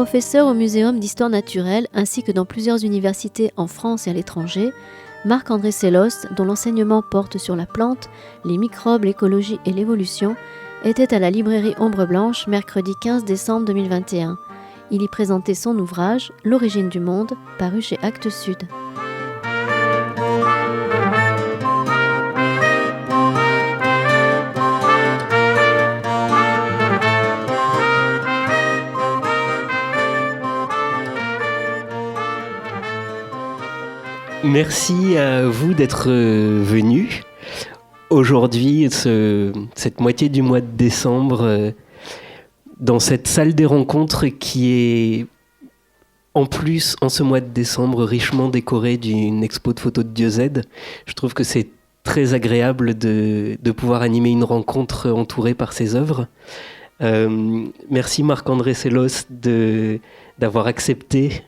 Professeur au Muséum d'histoire naturelle ainsi que dans plusieurs universités en France et à l'étranger, Marc-André Sellos, dont l'enseignement porte sur la plante, les microbes, l'écologie et l'évolution, était à la librairie Ombre Blanche mercredi 15 décembre 2021. Il y présentait son ouvrage « L'origine du monde » paru chez Actes Sud. Merci à vous d'être venus. Aujourd'hui, cette moitié du mois de décembre, dans cette salle des rencontres qui est, en plus, en ce mois de décembre, richement décorée d'une expo de photos de Dieu Z. Je trouve que c'est très agréable de pouvoir animer une rencontre entourée par ses œuvres. Merci Marc-André Sellos d'avoir accepté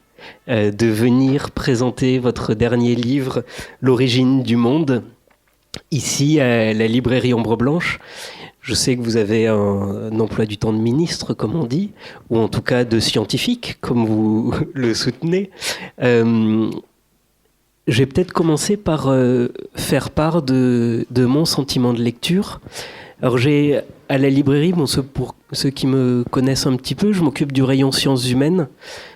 de venir présenter votre dernier livre, L'origine du monde, ici à la librairie Ombre Blanche. Je sais que vous avez un emploi du temps de ministre, comme on dit, ou en tout cas de scientifique, comme vous le soutenez. Je vais peut-être commencer par faire part de mon sentiment de lecture. Alors j'ai à la librairie, pour ceux qui me connaissent un petit peu, je m'occupe du rayon sciences humaines,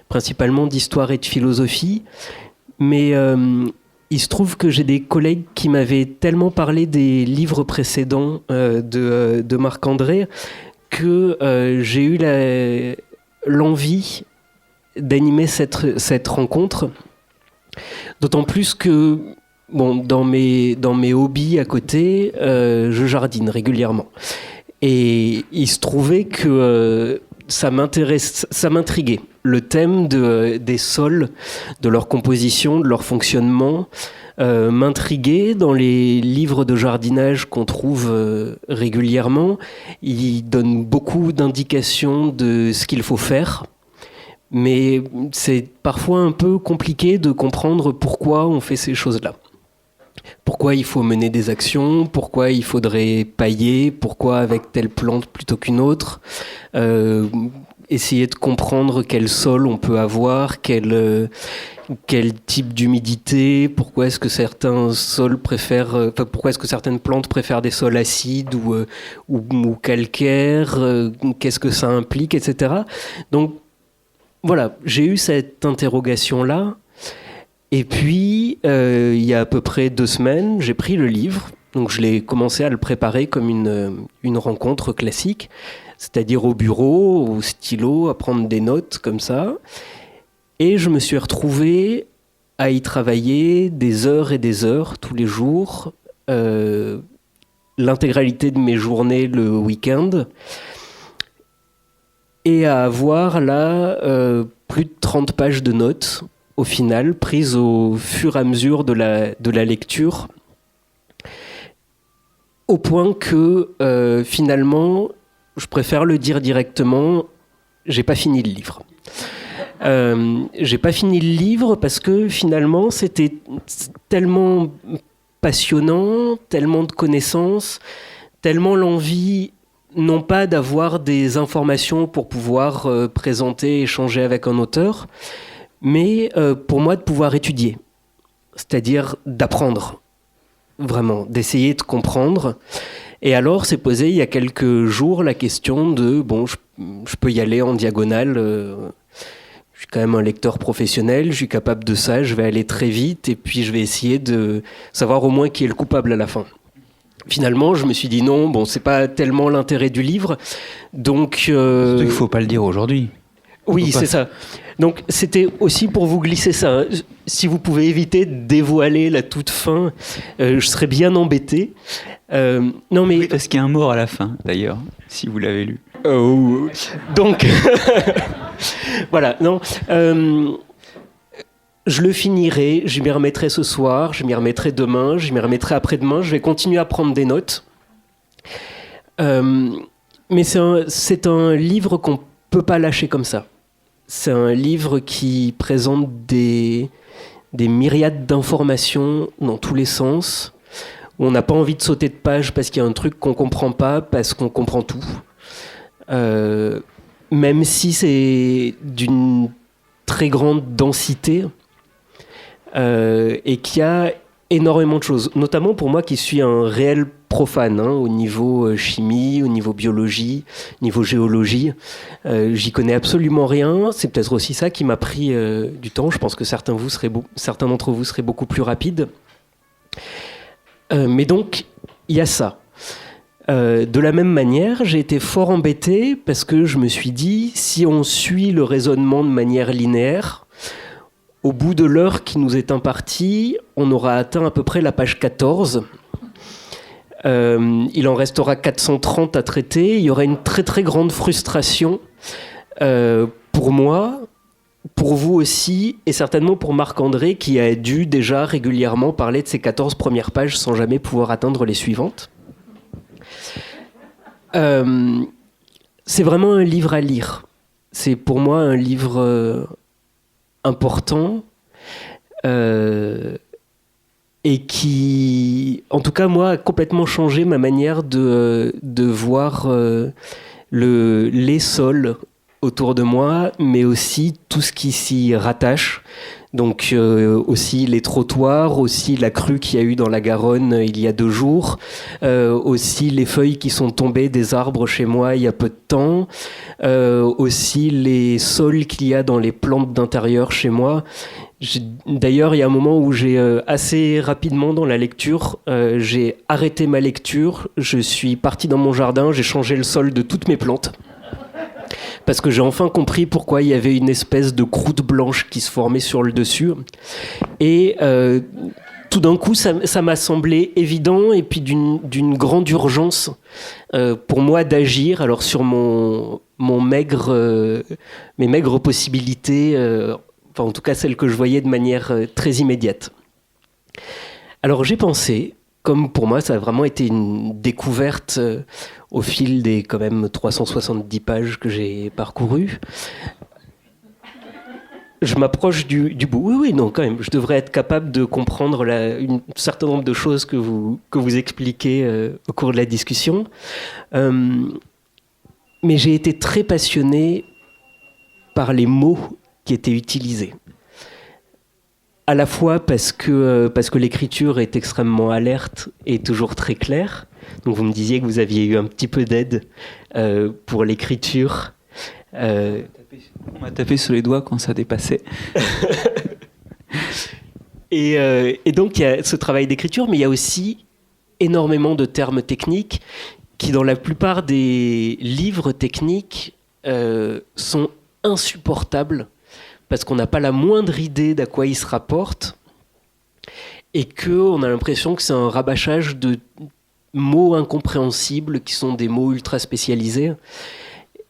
principalement d'histoire et de philosophie, mais il se trouve que j'ai des collègues qui m'avaient tellement parlé des livres précédents de Marc-André que j'ai eu l'envie d'animer cette rencontre, d'autant plus que dans mes hobbies à côté, je jardine régulièrement. Et il se trouvait que ça m'intriguait. Le thème des sols, de leur composition, de leur fonctionnement, m'intriguait. Dans les livres de jardinage qu'on trouve régulièrement, ils donnent beaucoup d'indications de ce qu'il faut faire. Mais c'est parfois un peu compliqué de comprendre pourquoi on fait ces choses-là. Pourquoi il faut mener des actions, pourquoi il faudrait pailler, pourquoi avec telle plante plutôt qu'une autre, essayer de comprendre quel sol on peut avoir, quel type d'humidité, pourquoi est-ce que certains sols pourquoi est-ce que certaines plantes préfèrent des sols acides ou calcaires, qu'est-ce que ça implique, etc. Donc voilà, j'ai eu cette interrogation-là. Et puis, il y a à peu près 2 semaines, j'ai pris le livre. Donc, je l'ai commencé à le préparer comme une rencontre classique, c'est-à-dire au bureau, au stylo, à prendre des notes comme ça. Et je me suis retrouvé à y travailler des heures et des heures tous les jours, l'intégralité de mes journées le week-end, et à avoir là plus de 30 pages de notes au final, prise au fur et à mesure de la lecture, au point que finalement, je préfère le dire directement, j'ai pas fini le livre. J'ai pas fini le livre parce que finalement, c'était tellement passionnant, tellement de connaissances, tellement l'envie, non pas d'avoir des informations pour pouvoir présenter, échanger avec un auteur, mais pour moi de pouvoir étudier, c'est-à-dire d'apprendre, vraiment, d'essayer de comprendre. Et alors s'est posé il y a quelques jours la question de, je peux y aller en diagonale, je suis quand même un lecteur professionnel, je suis capable de ça, je vais aller très vite et puis je vais essayer de savoir au moins qui est le coupable à la fin. Finalement, je me suis dit non, c'est pas tellement l'intérêt du livre, donc... Il faut pas le dire aujourd'hui. Oui, c'est ça. Donc, c'était aussi pour vous glisser ça. Si vous pouvez éviter de dévoiler la toute fin, je serais bien embêté. Non, mais... Oui, parce qu'il y a un mort à la fin, d'ailleurs, si vous l'avez lu. Oh. Donc, voilà, non. Je le finirai, je m'y remettrai ce soir, je m'y remettrai demain, je m'y remettrai après-demain. Je vais continuer à prendre des notes. Mais c'est un livre qu'on peut pas lâcher comme ça. C'est un livre qui présente des myriades d'informations dans tous les sens. On n'a pas envie de sauter de page parce qu'il y a un truc qu'on comprend pas, parce qu'on comprend tout. même si c'est d'une très grande densité et qu'il y a énormément de choses, notamment pour moi qui suis un réel profane au niveau chimie, au niveau biologie, au niveau géologie. J'y connais absolument rien. C'est peut-être aussi ça qui m'a pris du temps. Je pense que certains d'entre vous seraient beaucoup plus rapides. Mais donc, il y a ça. De la même manière, j'ai été fort embêté parce que je me suis dit, si on suit le raisonnement de manière linéaire, au bout de l'heure qui nous est impartie, on aura atteint à peu près la page 14. Il en restera 430 à traiter. Il y aura une très très grande frustration pour moi, pour vous aussi, et certainement pour Marc-André, qui a dû déjà régulièrement parler de ces 14 premières pages sans jamais pouvoir atteindre les suivantes. C'est vraiment un livre à lire. C'est pour moi un livre important et qui, en tout cas moi, a complètement changé ma manière de voir les sols autour de moi, mais aussi tout ce qui s'y rattache. Donc aussi les trottoirs, aussi la crue qu'il y a eu dans la Garonne il y a 2 jours, aussi les feuilles qui sont tombées des arbres chez moi il y a peu de temps, aussi les sols qu'il y a dans les plantes d'intérieur chez moi. D'ailleurs, il y a un moment où j'ai assez rapidement dans la lecture, j'ai arrêté ma lecture, je suis parti dans mon jardin, j'ai changé le sol de toutes mes plantes. Parce que j'ai enfin compris pourquoi il y avait une espèce de croûte blanche qui se formait sur le dessus. Et tout d'un coup, ça m'a semblé évident et puis d'une grande urgence pour moi d'agir. Alors sur mes maigres possibilités, enfin en tout cas celles que je voyais de manière très immédiate. Alors j'ai pensé, comme pour moi ça a vraiment été une découverte au fil des quand même 370 pages que j'ai parcourues. Je m'approche du bout. Oui, non, quand même. Je devrais être capable de comprendre un certain nombre de choses que vous expliquez au cours de la discussion. Mais j'ai été très passionné par les mots qui étaient utilisés. À la fois parce que l'écriture est extrêmement alerte et toujours très claire. Donc vous me disiez que vous aviez eu un petit peu d'aide pour l'écriture. On m'a tapé sur les doigts quand ça dépassait. Et donc il y a ce travail d'écriture, mais il y a aussi énormément de termes techniques qui, dans la plupart des livres techniques, sont insupportables parce qu'on n'a pas la moindre idée d'à quoi ils se rapportent et qu'on a l'impression que c'est un rabâchage de mots incompréhensibles qui sont des mots ultra spécialisés.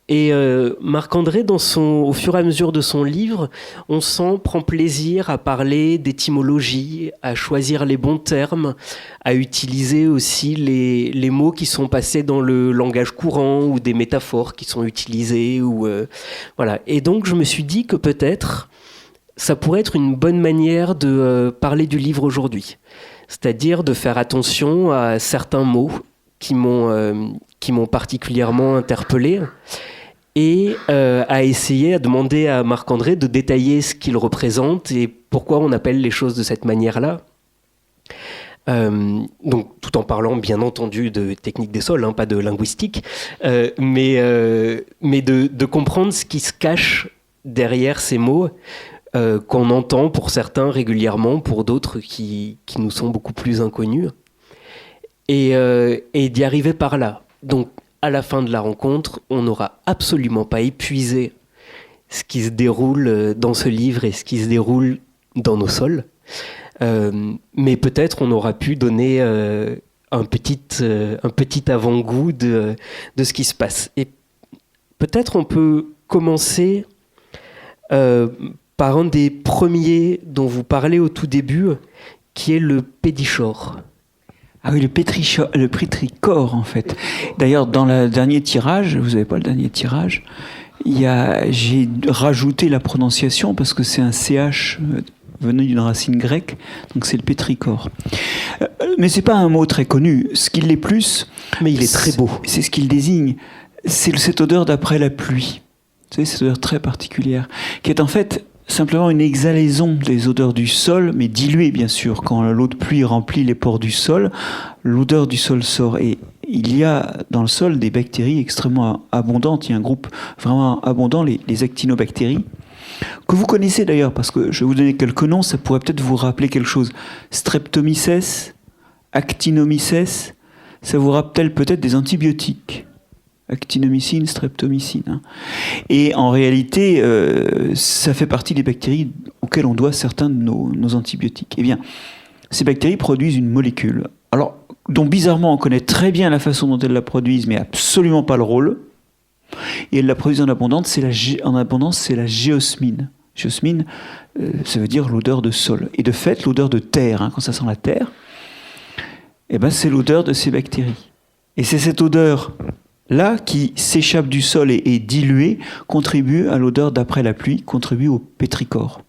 Et Marc-André, au fur et à mesure de son livre, on prend plaisir à parler d'étymologie, à choisir les bons termes, à utiliser aussi les mots qui sont passés dans le langage courant ou des métaphores qui sont utilisées. Voilà. Et donc je me suis dit que peut-être ça pourrait être une bonne manière de parler du livre aujourd'hui. C'est-à-dire de faire attention à certains mots qui m'ont particulièrement interpellé et à demander à Marc-André de détailler ce qu'il représente et pourquoi on appelle les choses de cette manière-là. Donc, tout en parlant bien entendu de technique des sols, pas de linguistique, mais de comprendre ce qui se cache derrière ces mots qu'on entend pour certains régulièrement, pour d'autres qui nous sont beaucoup plus inconnus, et d'y arriver par là. Donc, à la fin de la rencontre, on n'aura absolument pas épuisé ce qui se déroule dans ce livre et ce qui se déroule dans nos sols. Mais peut-être on aura pu donner un petit avant-goût de ce qui se passe. Et peut-être on peut commencer par un des premiers dont vous parlez au tout début, qui est le pédichore. Ah oui, le pétrichore, en fait. D'ailleurs, dans le dernier tirage, vous n'avez pas le dernier tirage, j'ai rajouté la prononciation parce que c'est un CH venu d'une racine grecque, donc c'est le pétrichore. Mais c'est pas un mot très connu. Ce qui l'est plus, mais il est très beau. C'est ce qu'il désigne. C'est cette odeur d'après la pluie. Vous savez, cette odeur très particulière, qui est en fait simplement une exhalaison des odeurs du sol, mais diluée bien sûr. Quand l'eau de pluie remplit les pores du sol, l'odeur du sol sort. Et il y a dans le sol des bactéries extrêmement abondantes. Il y a un groupe vraiment abondant, les actinobactéries, que vous connaissez d'ailleurs, parce que je vais vous donner quelques noms, ça pourrait peut-être vous rappeler quelque chose. Streptomyces, Actinomyces, ça vous rappelle peut-être des antibiotiques. Actinomycine, streptomycine. Hein. Et en réalité, ça fait partie des bactéries auxquelles on doit certains de nos antibiotiques. Eh bien, ces bactéries produisent une molécule, alors, dont bizarrement on connaît très bien la façon dont elles la produisent, mais absolument pas le rôle. Et elles la produisent en abondance, c'est la géosmine. Géosmine, ça veut dire l'odeur de sol. Et de fait, l'odeur de terre, hein, quand ça sent la terre, eh ben, c'est l'odeur de ces bactéries. Et c'est cette odeur-là qui s'échappe du sol et diluée, contribue à l'odeur d'après la pluie, contribue au pétrichor.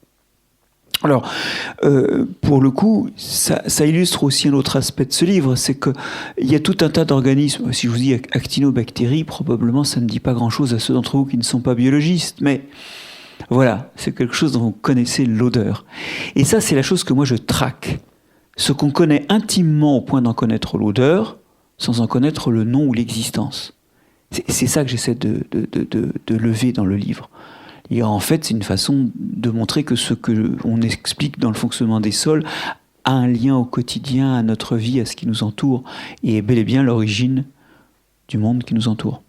Alors, pour le coup, ça illustre aussi un autre aspect de ce livre, c'est qu'il y a tout un tas d'organismes. Si je vous dis actinobactéries, probablement ça ne dit pas grand-chose à ceux d'entre vous qui ne sont pas biologistes, mais voilà, c'est quelque chose dont vous connaissez l'odeur. Et ça, c'est la chose que moi je traque. Ce qu'on connaît intimement au point d'en connaître l'odeur, sans en connaître le nom ou l'existence. C'est ça que j'essaie de lever dans le livre. Et en fait, c'est une façon de montrer que ce qu'on explique dans le fonctionnement des sols a un lien au quotidien, à notre vie, à ce qui nous entoure, et est bel et bien l'origine du monde qui nous entoure.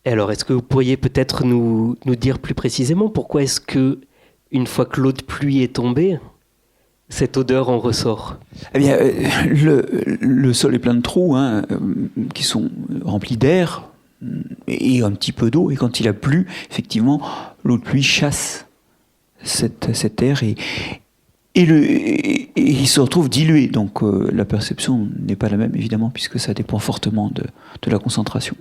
Et alors, est-ce que vous pourriez peut-être nous dire plus précisément pourquoi est-ce que, une fois que l'eau de pluie est tombée, cette odeur en ressort? Eh bien, le sol est plein de trous hein, qui sont remplis d'air, et un petit peu d'eau, et quand il a plu, effectivement, l'eau de pluie chasse cet air et il se retrouve dilué. Donc la perception n'est pas la même, évidemment, puisque ça dépend fortement de la concentration.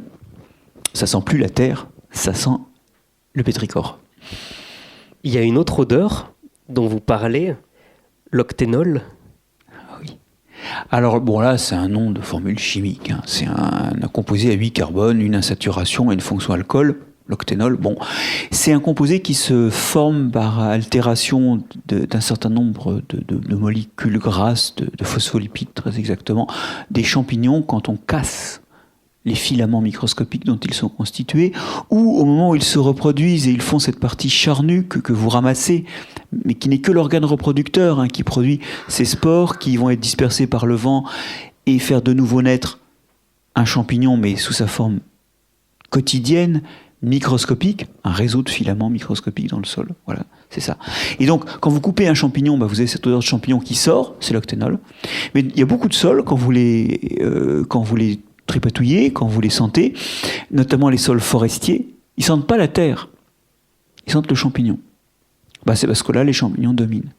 Ça sent plus la terre, ça sent le pétrichor. Il y a une autre odeur dont vous parlez, l'octénol. Alors bon là c'est un nom de formule chimique, hein. C'est un composé à 8 carbones, une insaturation et une fonction alcool, l'octénol. Bon, c'est un composé qui se forme par altération d'un certain nombre de molécules grasses, de phospholipides très exactement, des champignons quand on casse les filaments microscopiques dont ils sont constitués, ou au moment où ils se reproduisent et ils font cette partie charnue que vous ramassez, mais qui n'est que l'organe reproducteur, hein, qui produit ces spores qui vont être dispersés par le vent et faire de nouveau naître un champignon, mais sous sa forme quotidienne, microscopique, un réseau de filaments microscopiques dans le sol. Voilà, c'est ça. Et donc, quand vous coupez un champignon, vous avez cette odeur de champignon qui sort, c'est l'octénol. Mais il y a beaucoup de sols, quand vous les tripatouillez, quand vous les sentez, notamment les sols forestiers, ils sentent pas la terre, ils sentent le champignon. C'est parce que là, les champignons dominent.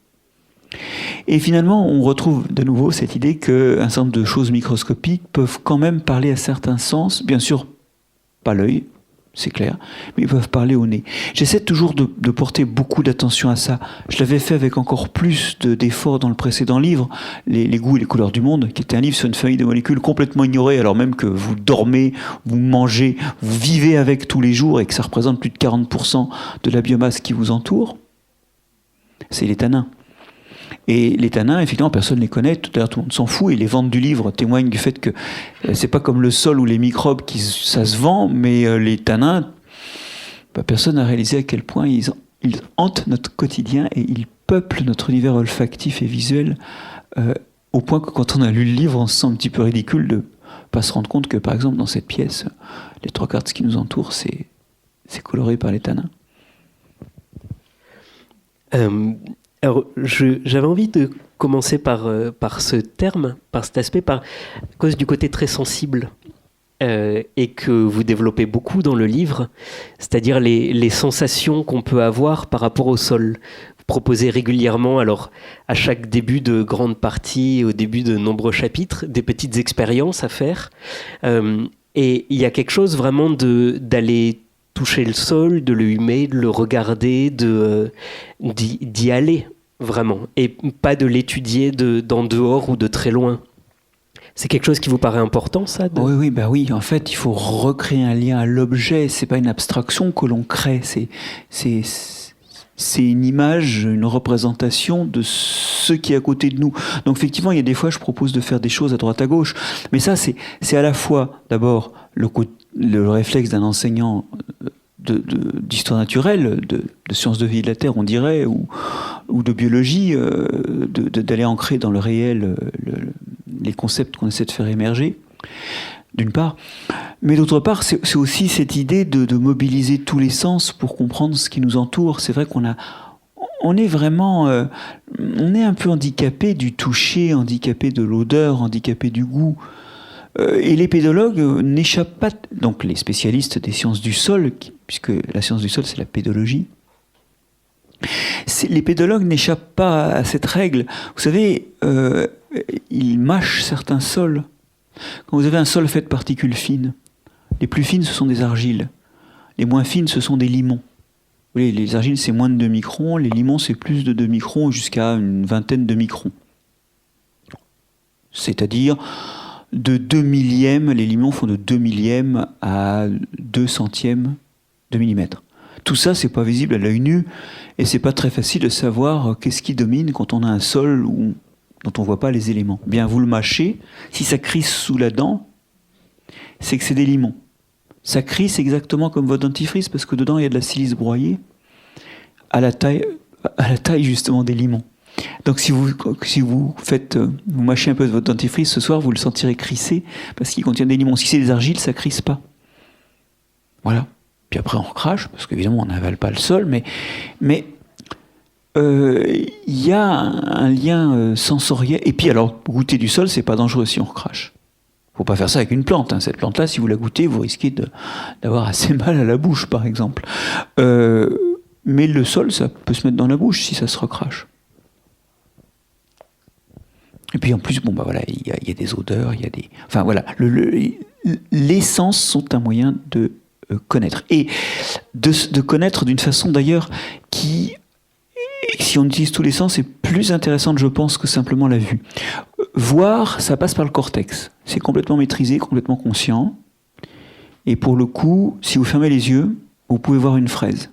Et finalement, on retrouve de nouveau cette idée qu'un certain nombre de choses microscopiques peuvent quand même parler à certains sens, bien sûr, pas l'œil, c'est clair, mais ils peuvent parler au nez. J'essaie toujours de porter beaucoup d'attention à ça. Je l'avais fait avec encore plus d'efforts dans le précédent livre, les goûts et les couleurs du monde, qui était un livre sur une famille de molécules complètement ignorées, alors même que vous dormez, vous mangez, vous vivez avec tous les jours et que ça représente plus de 40% de la biomasse qui vous entoure. C'est les tanins. Et les tanins, effectivement, personne ne les connaît, tout le monde s'en fout, et les ventes du livre témoignent du fait que c'est pas comme le sol ou les microbes ça se vend, mais les tanins, personne n'a réalisé à quel point ils hantent notre quotidien et ils peuplent notre univers olfactif et visuel, au point que quand on a lu le livre, on se sent un petit peu ridicule de pas se rendre compte que, par exemple, dans cette pièce, les 3/4 de ce qui nous entoure, c'est coloré par les tanins. Alors, j'avais envie de commencer par ce terme, par cet aspect, à cause du côté très sensible et que vous développez beaucoup dans le livre, c'est-à-dire les sensations qu'on peut avoir par rapport au sol. Vous proposez régulièrement, alors à chaque début de grande partie, au début de nombreux chapitres, des petites expériences à faire. Et il y a quelque chose vraiment d'aller toucher le sol, de le humer, de le regarder, d'y aller vraiment, et pas de l'étudier d'en dehors ou de très loin. C'est quelque chose qui vous paraît important, ça Oui. En fait, il faut recréer un lien à l'objet. C'est pas une abstraction que l'on crée. C'est une image, une représentation de ce qui est à côté de nous. Donc effectivement, il y a des fois, je propose de faire des choses à droite à gauche. Mais ça, c'est à la fois, d'abord, le réflexe d'un enseignant d'histoire naturelle, de sciences de vie et de la Terre, on dirait, ou de biologie, d'aller ancrer dans le réel les concepts qu'on essaie de faire émerger, d'une part. Mais d'autre part, c'est aussi cette idée de mobiliser tous les sens pour comprendre ce qui nous entoure. C'est vrai on est vraiment, on est un peu handicapé du toucher, handicapé de l'odeur, handicapé du goût. Et les pédologues n'échappent pas, donc les spécialistes des sciences du sol, puisque la science du sol c'est la pédologie, les pédologues n'échappent pas à cette règle. Vous savez, ils mâchent certains sols. Quand vous avez un sol fait de particules fines, les plus fines ce sont des argiles, les moins fines ce sont des limons. Vous voyez, les argiles c'est moins de 2 microns, les limons c'est plus de 2 microns jusqu'à une vingtaine de microns. C'est-à-dire de 2 millièmes, les limons font de 2 millièmes à 2 centièmes de millimètre. Tout ça, c'est pas visible à l'œil nu, et c'est pas très facile de savoir qu'est-ce qui domine quand on a un sol dont on voit pas les éléments. Bien, vous le mâchez, si ça crisse sous la dent, c'est que c'est des limons. Ça crisse exactement comme votre dentifrice, parce que dedans, il y a de la silice broyée, à la taille justement des limons. Donc si vous mâchez un peu de votre dentifrice ce soir, vous le sentirez crisser parce qu'il contient des limons. Si c'est des argiles, ça crisse pas. Voilà. Puis après on recrache parce qu'évidemment on n'avale pas le sol, mais il y a un lien sensoriel. Et puis alors goûter du sol, c'est pas dangereux si on recrache. Faut pas faire ça avec une plante. Cette plante-là, si vous la goûtez, vous risquez d'avoir assez mal à la bouche, par exemple. Mais le sol, ça peut se mettre dans la bouche si ça se recrache. Et puis en plus, il y a des odeurs, il y a des... Enfin voilà, les sens sont un moyen de connaître. Et de connaître d'une façon d'ailleurs qui, si on utilise tous les sens, est plus intéressante, je pense, que simplement la vue. Voir, ça passe par le cortex. C'est complètement maîtrisé, complètement conscient. Et pour le coup, si vous fermez les yeux, vous pouvez voir une fraise.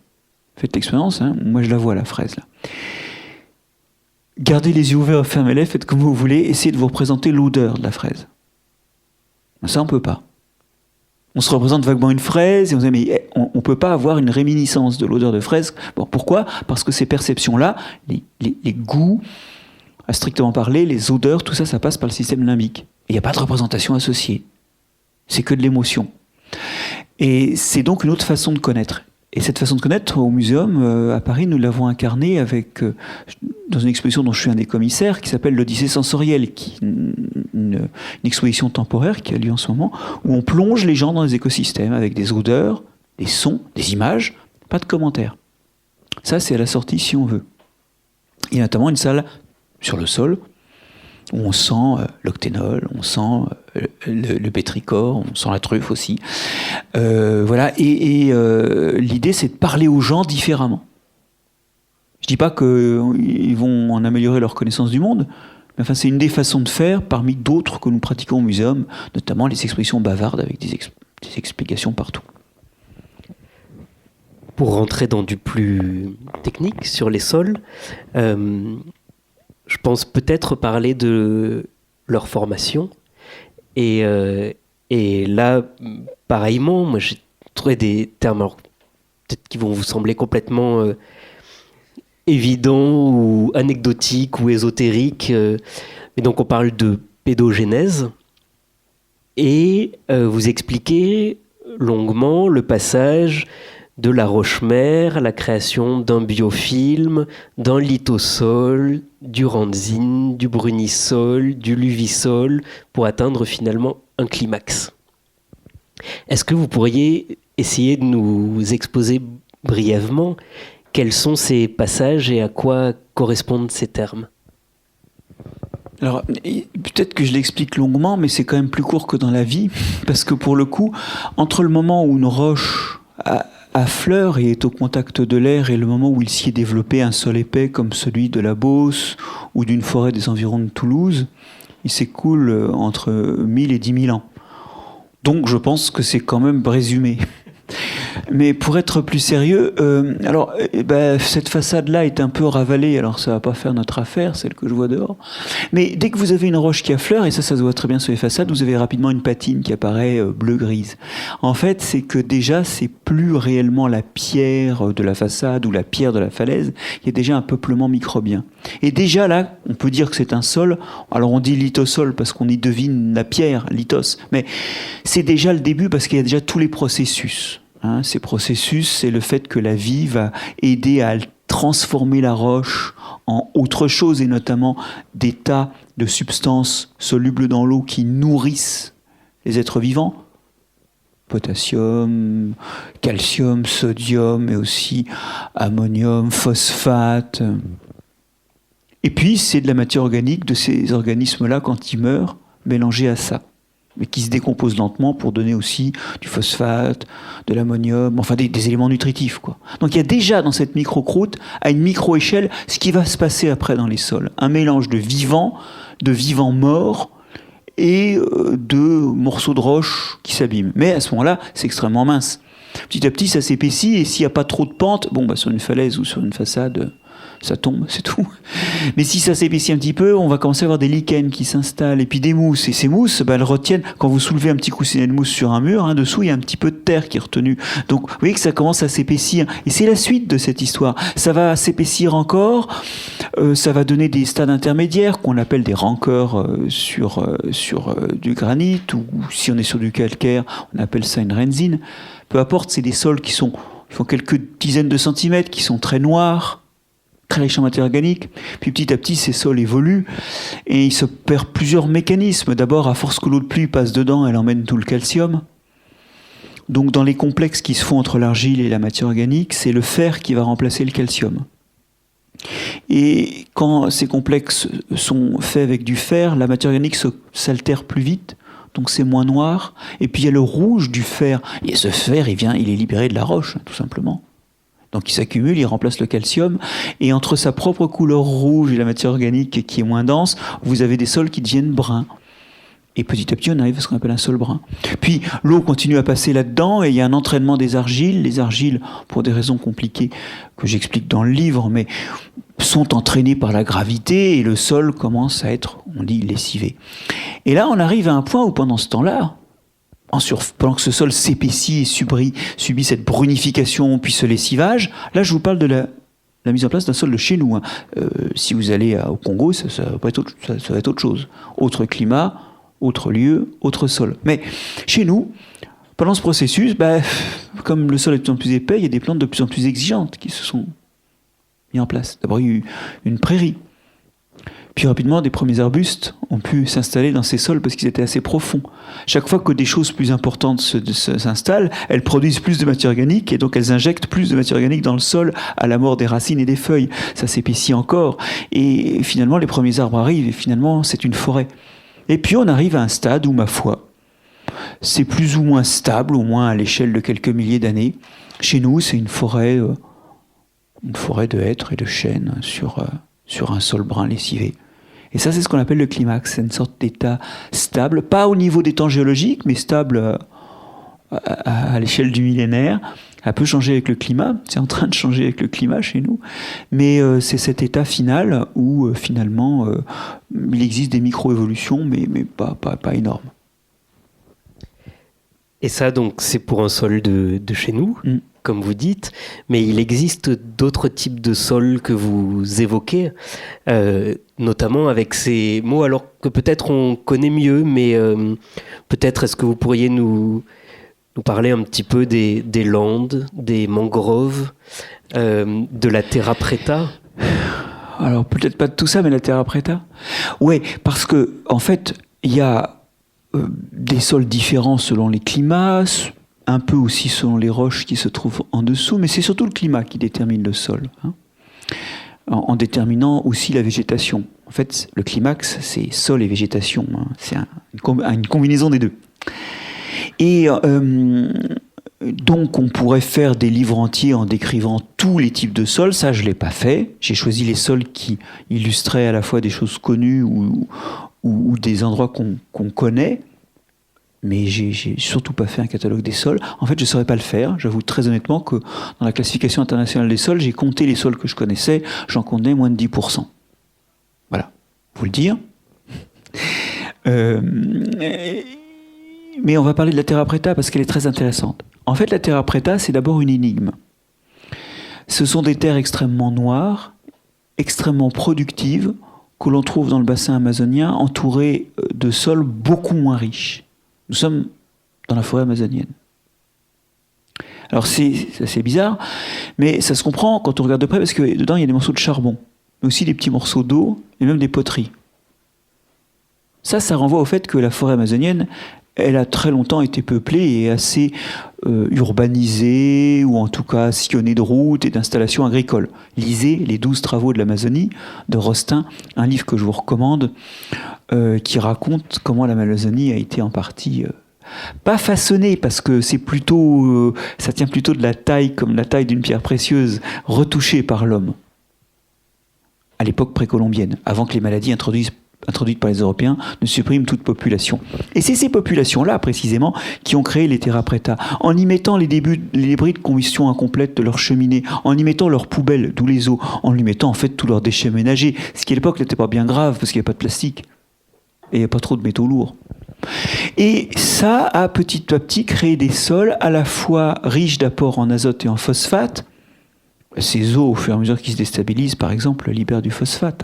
Faites l'expérience, hein. Moi je la vois, la fraise, là. Gardez les yeux ouverts, fermez-les, faites comme vous voulez, essayez de vous représenter l'odeur de la fraise. Ça, on ne peut pas. On se représente vaguement une fraise, et on se dit, mais on ne peut pas avoir une réminiscence de l'odeur de fraise. Bon, pourquoi ? Parce que ces perceptions-là, les goûts, à strictement parler, les odeurs, tout ça, ça passe par le système limbique. Il n'y a pas de représentation associée. C'est que de l'émotion. Et c'est donc une autre façon de connaître. Et cette façon de connaître, au muséum, à Paris, nous l'avons incarnée dans une exposition dont je suis un des commissaires, qui s'appelle l'Odyssée sensorielle, qui une exposition temporaire qui a lieu en ce moment, où on plonge les gens dans les écosystèmes, avec des odeurs, des sons, des images, pas de commentaires. Ça, c'est à la sortie, si on veut. Il y a notamment une salle sur le sol, où on sent l'octénol, on sent le pétrichor, on sent la truffe aussi. Voilà. Et l'idée, c'est de parler aux gens différemment. Je dis pas qu'ils vont en améliorer leur connaissance du monde, mais enfin, c'est une des façons de faire parmi d'autres que nous pratiquons au muséum, notamment les expositions bavardes avec des explications partout. Pour rentrer dans du plus technique sur les sols, je pense peut-être parler de leur formation. Et là, pareillement, moi j'ai trouvé des termes peut-être qui vont vous sembler complètement évidents ou anecdotiques ou ésotériques. Mais donc on parle de pédogénèse. Et vous expliquez longuement le passage de la roche-mère, la création d'un biofilm, d'un lithosol, du randzine, du brunisol, du luvisol, pour atteindre finalement un climax. Est-ce que vous pourriez essayer de nous exposer brièvement quels sont ces passages et à quoi correspondent ces termes ? Alors, peut-être que je l'explique longuement, mais c'est quand même plus court que dans la vie, parce que pour le coup, entre le moment où une roche affleure et est au contact de l'air et le moment où il s'y est développé un sol épais comme celui de la Beauce ou d'une forêt des environs de Toulouse, il s'écoule entre 1000 et 10 000 ans. Donc je pense que c'est quand même présumé. Mais pour être plus sérieux, cette façade-là est un peu ravalée, alors ça va pas faire notre affaire, celle que je vois dehors. Mais dès que vous avez une roche qui affleure, et ça se voit très bien sur les façades, vous avez rapidement une patine qui apparaît bleu-grise. En fait, c'est que déjà, c'est plus réellement la pierre de la façade ou la pierre de la falaise, il y a déjà un peuplement microbien. Et déjà là, on peut dire que c'est un sol, alors on dit lithosol parce qu'on y devine la pierre, lithos, mais c'est déjà le début parce qu'il y a déjà tous les processus. Ces processus, c'est le fait que la vie va aider à transformer la roche en autre chose, et notamment des tas de substances solubles dans l'eau qui nourrissent les êtres vivants. Potassium, calcium, sodium, mais aussi ammonium, phosphate. Et puis, c'est de la matière organique de ces organismes-là, quand ils meurent, mélangée à ça, mais qui se décompose lentement pour donner aussi du phosphate, de l'ammonium, enfin des éléments nutritifs, quoi. Donc il y a déjà dans cette micro-croûte, à une micro-échelle, ce qui va se passer après dans les sols. Un mélange de vivants morts et de morceaux de roche qui s'abîment. Mais à ce moment-là, c'est extrêmement mince. Petit à petit, ça s'épaissit, et s'il n'y a pas trop de pente, sur une falaise ou sur une façade, ça tombe, c'est tout. Mais si ça s'épaissit un petit peu, on va commencer à avoir des lichens qui s'installent, et puis des mousses. Et ces mousses, elles retiennent, quand vous soulevez un petit coussinet de mousse sur un mur, dessous, il y a un petit peu de terre qui est retenue. Donc, vous voyez que ça commence à s'épaissir. Et c'est la suite de cette histoire. Ça va s'épaissir encore, ça va donner des stades intermédiaires, qu'on appelle des rancœurs sur du granit, ou si on est sur du calcaire, on appelle ça une renzine. Peu importe, c'est des sols qui font quelques dizaines de centimètres, qui sont très noirs, très riche en matière organique. Puis petit à petit, ces sols évoluent et il s'opère plusieurs mécanismes. D'abord, à force que l'eau de pluie passe dedans, elle emmène tout le calcium. Donc dans les complexes qui se font entre l'argile et la matière organique, c'est le fer qui va remplacer le calcium. Et quand ces complexes sont faits avec du fer, la matière organique s'altère plus vite, donc c'est moins noir. Et puis il y a le rouge du fer. Et ce fer, il est libéré de la roche, tout simplement. Donc il s'accumule, il remplace le calcium, et entre sa propre couleur rouge et la matière organique qui est moins dense, vous avez des sols qui deviennent bruns. Et petit à petit, on arrive à ce qu'on appelle un sol brun. Puis l'eau continue à passer là-dedans, et il y a un entraînement des argiles. Les argiles, pour des raisons compliquées que j'explique dans le livre, mais sont entraînées par la gravité, et le sol commence à être, on dit, lessivé. Et là, on arrive à un point où pendant ce temps-là, pendant que ce sol s'épaissit et subit cette brunification puis ce lessivage, là je vous parle de la mise en place d'un sol de chez nous. Si vous allez au Congo, ça va être autre chose. Autre climat, autre lieu, autre sol. Mais chez nous, pendant ce processus, comme le sol est de plus en plus épais, il y a des plantes de plus en plus exigeantes qui se sont mises en place. D'abord, il y a eu une prairie. Puis rapidement, des premiers arbustes ont pu s'installer dans ces sols parce qu'ils étaient assez profonds. Chaque fois que des choses plus importantes s'installent, elles produisent plus de matière organique, et donc elles injectent plus de matière organique dans le sol à la mort des racines et des feuilles. Ça s'épaissit encore. Et finalement, les premiers arbres arrivent, et finalement, c'est une forêt. Et puis on arrive à un stade où, ma foi, c'est plus ou moins stable, au moins à l'échelle de quelques milliers d'années. Chez nous, c'est une forêt de hêtres et de chênes sur un sol brun lessivé. Et ça, c'est ce qu'on appelle le climax. C'est une sorte d'état stable, pas au niveau des temps géologiques, mais stable à l'échelle du millénaire. Ça peut changer avec le climat, c'est en train de changer avec le climat chez nous, mais c'est cet état final où finalement il existe des micro-évolutions, mais pas énormes. Et ça, donc, c'est pour un sol de chez nous, comme vous dites, mais il existe d'autres types de sols que vous évoquez, notamment avec ces mots, alors que peut-être on connaît mieux, mais peut-être est-ce que vous pourriez nous parler un petit peu des landes, des mangroves, de la terra preta? Alors peut-être pas de tout ça, mais la terra preta. Oui, parce que en fait, il y a des sols différents selon les climats, un peu aussi selon les roches qui se trouvent en dessous, mais c'est surtout le climat qui détermine le sol, en déterminant aussi la végétation. En fait, le climax, c'est sol et végétation, c'est une combinaison des deux. Et donc on pourrait faire des livres entiers en décrivant tous les types de sols. Ça, je ne l'ai pas fait. J'ai choisi les sols qui illustraient à la fois des choses connues ou ou des endroits qu'on connaît, mais j'ai surtout pas fait un catalogue des sols. En fait, je ne saurais pas le faire. J'avoue très honnêtement que dans la classification internationale des sols, j'ai compté les sols que je connaissais, j'en connais moins de 10%. Voilà, vous le dire. Mais on va parler de la terra preta parce qu'elle est très intéressante. En fait, la terra preta, c'est d'abord une énigme. Ce sont des terres extrêmement noires, extrêmement productives, que l'on trouve dans le bassin amazonien, entourées de sols beaucoup moins riches. Nous sommes dans la forêt amazonienne. Alors c'est bizarre, mais ça se comprend quand on regarde de près, parce que dedans il y a des morceaux de charbon, mais aussi des petits morceaux d'eau, et même des poteries. Ça renvoie au fait que la forêt amazonienne, elle a très longtemps été peuplée et assez urbanisée, ou en tout cas sillonnée de routes et d'installations agricoles. Lisez Les 12 travaux de l'Amazonie de Rostin, un livre que je vous recommande, qui raconte comment l'Amazonie a été en partie pas façonnée, parce que c'est plutôt, ça tient plutôt de la taille, comme la taille d'une pierre précieuse, retouchée par l'homme, à l'époque précolombienne, avant que les maladies introduites par les Européens ne suppriment toute population. Et c'est ces populations-là, précisément, qui ont créé les terra preta, en y mettant les débris de combustion incomplète de leurs cheminées, en y mettant leurs poubelles, d'où les eaux, en y mettant en fait tous leurs déchets ménagers, ce qui à l'époque n'était pas bien grave, parce qu'il n'y avait pas de plastique, et il n'y avait pas trop de métaux lourds. Et ça a petit à petit créé des sols à la fois riches d'apports en azote et en phosphate. Ces eaux, au fur et à mesure qu'ils se déstabilisent, par exemple, libèrent du phosphate.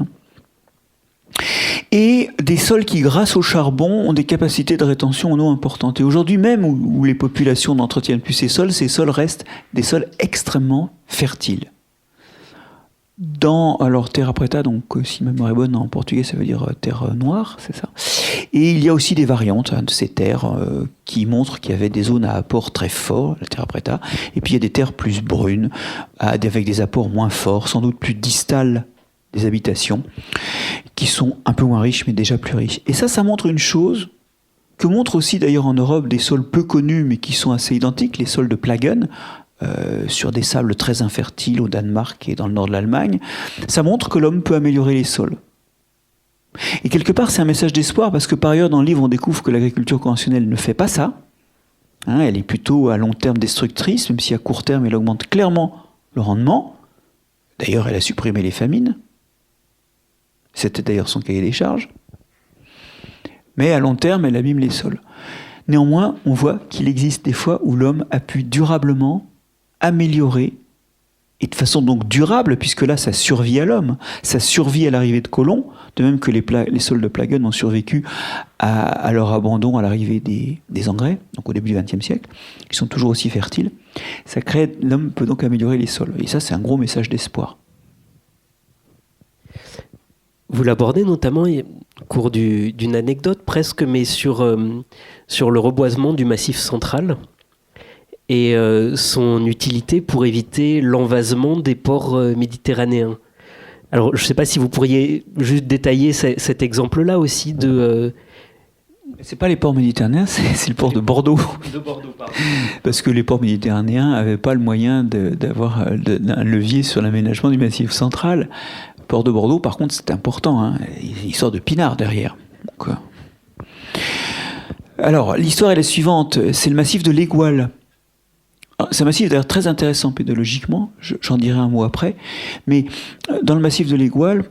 Et des sols qui, grâce au charbon, ont des capacités de rétention en eau importantes. Et aujourd'hui même, où les populations n'entretiennent plus ces sols restent des sols extrêmement fertiles. Alors terra preta, donc si ma mémoire est bonne en portugais, ça veut dire terre noire, c'est ça. Et il y a aussi des variantes de ces terres qui montrent qu'il y avait des zones à apport très forts, la terra preta, et puis il y a des terres plus brunes, avec des apports moins forts, sans doute plus distales des habitations, qui sont un peu moins riches, mais déjà plus riches. Et ça montre une chose, que montrent aussi d'ailleurs en Europe des sols peu connus, mais qui sont assez identiques, les sols de Plagen, sur des sables très infertiles au Danemark et dans le nord de l'Allemagne. Ça montre que l'homme peut améliorer les sols. Et quelque part, c'est un message d'espoir, parce que par ailleurs, dans le livre, on découvre que l'agriculture conventionnelle ne fait pas ça. Elle est plutôt à long terme destructrice, même si à court terme, elle augmente clairement le rendement. D'ailleurs, elle a supprimé les famines. C'était d'ailleurs son cahier des charges. Mais à long terme, elle abîme les sols. Néanmoins, on voit qu'il existe des fois où l'homme a pu durablement améliorer, et de façon donc durable, puisque là, ça survit à l'homme, ça survit à l'arrivée de colons, de même que les sols de Plagen ont survécu à leur abandon à l'arrivée des engrais, donc au début du XXe siècle. Ils sont toujours aussi fertiles. L'homme peut donc améliorer les sols. Et ça, c'est un gros message d'espoir. Vous l'abordez notamment au cours d'une anecdote presque, mais sur le reboisement du Massif central et son utilité pour éviter l'envasement des ports méditerranéens. Alors, je ne sais pas si vous pourriez juste détailler cet exemple-là aussi de... C'est pas les ports méditerranéens, c'est le port de Bordeaux. De Bordeaux, pardon. Parce que les ports méditerranéens n'avaient pas le moyen d'avoir un levier sur l'aménagement du Massif central. Le port de Bordeaux, par contre, c'est important. Il sort de Pinard derrière. Donc, alors, l'histoire est la suivante. C'est le massif de l'Égual. C'est un massif d'ailleurs très intéressant pédologiquement, j'en dirai un mot après, mais dans le massif de l'Égual,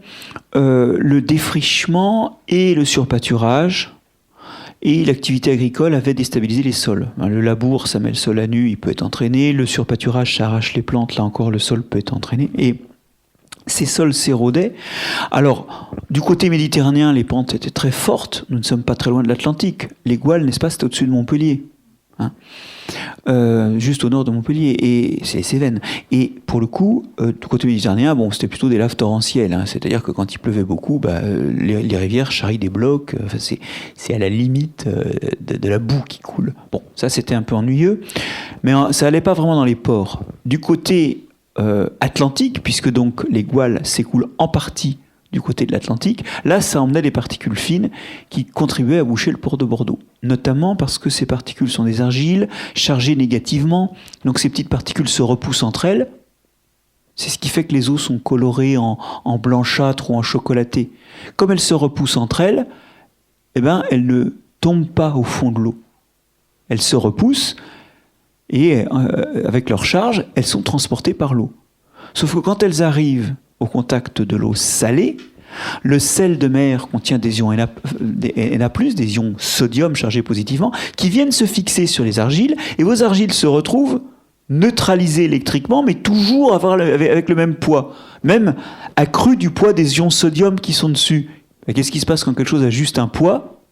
le défrichement et le surpâturage et l'activité agricole avaient déstabilisé les sols. Le labour, ça met le sol à nu, il peut être entraîné, le surpâturage, ça arrache les plantes, là encore le sol peut être entraîné, et ces sols s'érodaient. Alors, du côté méditerranéen, les pentes étaient très fortes, nous ne sommes pas très loin de l'Atlantique. L'Égual, n'est-ce pas, c'est au-dessus de Montpellier. Juste au nord de Montpellier, et c'est les Cévennes. Et pour le coup, du côté méditerranéen, c'était plutôt des laves torrentielles. C'est-à-dire que quand il pleuvait beaucoup, les rivières charrient des blocs. C'est à la limite de la boue qui coule. Bon, ça c'était un peu ennuyeux, mais ça allait pas vraiment dans les ports. Du côté atlantique, puisque donc l'Égual s'écoule en partie du côté de l'Atlantique, là ça emmenait des particules fines qui contribuaient à boucher le port de Bordeaux. Notamment parce que ces particules sont des argiles chargées négativement, donc ces petites particules se repoussent entre elles. C'est ce qui fait que les eaux sont colorées en blanchâtre ou en chocolaté. Comme elles se repoussent entre elles, elles ne tombent pas au fond de l'eau. Elles se repoussent et avec leur charge, elles sont transportées par l'eau. Sauf que quand elles arrivent au contact de l'eau salée, le sel de mer contient des ions Na+, des ions sodium chargés positivement, qui viennent se fixer sur les argiles, et vos argiles se retrouvent neutralisées électriquement, mais toujours avec le même poids, même accru du poids des ions sodium qui sont dessus. Et qu'est-ce qui se passe quand quelque chose a juste un poids ?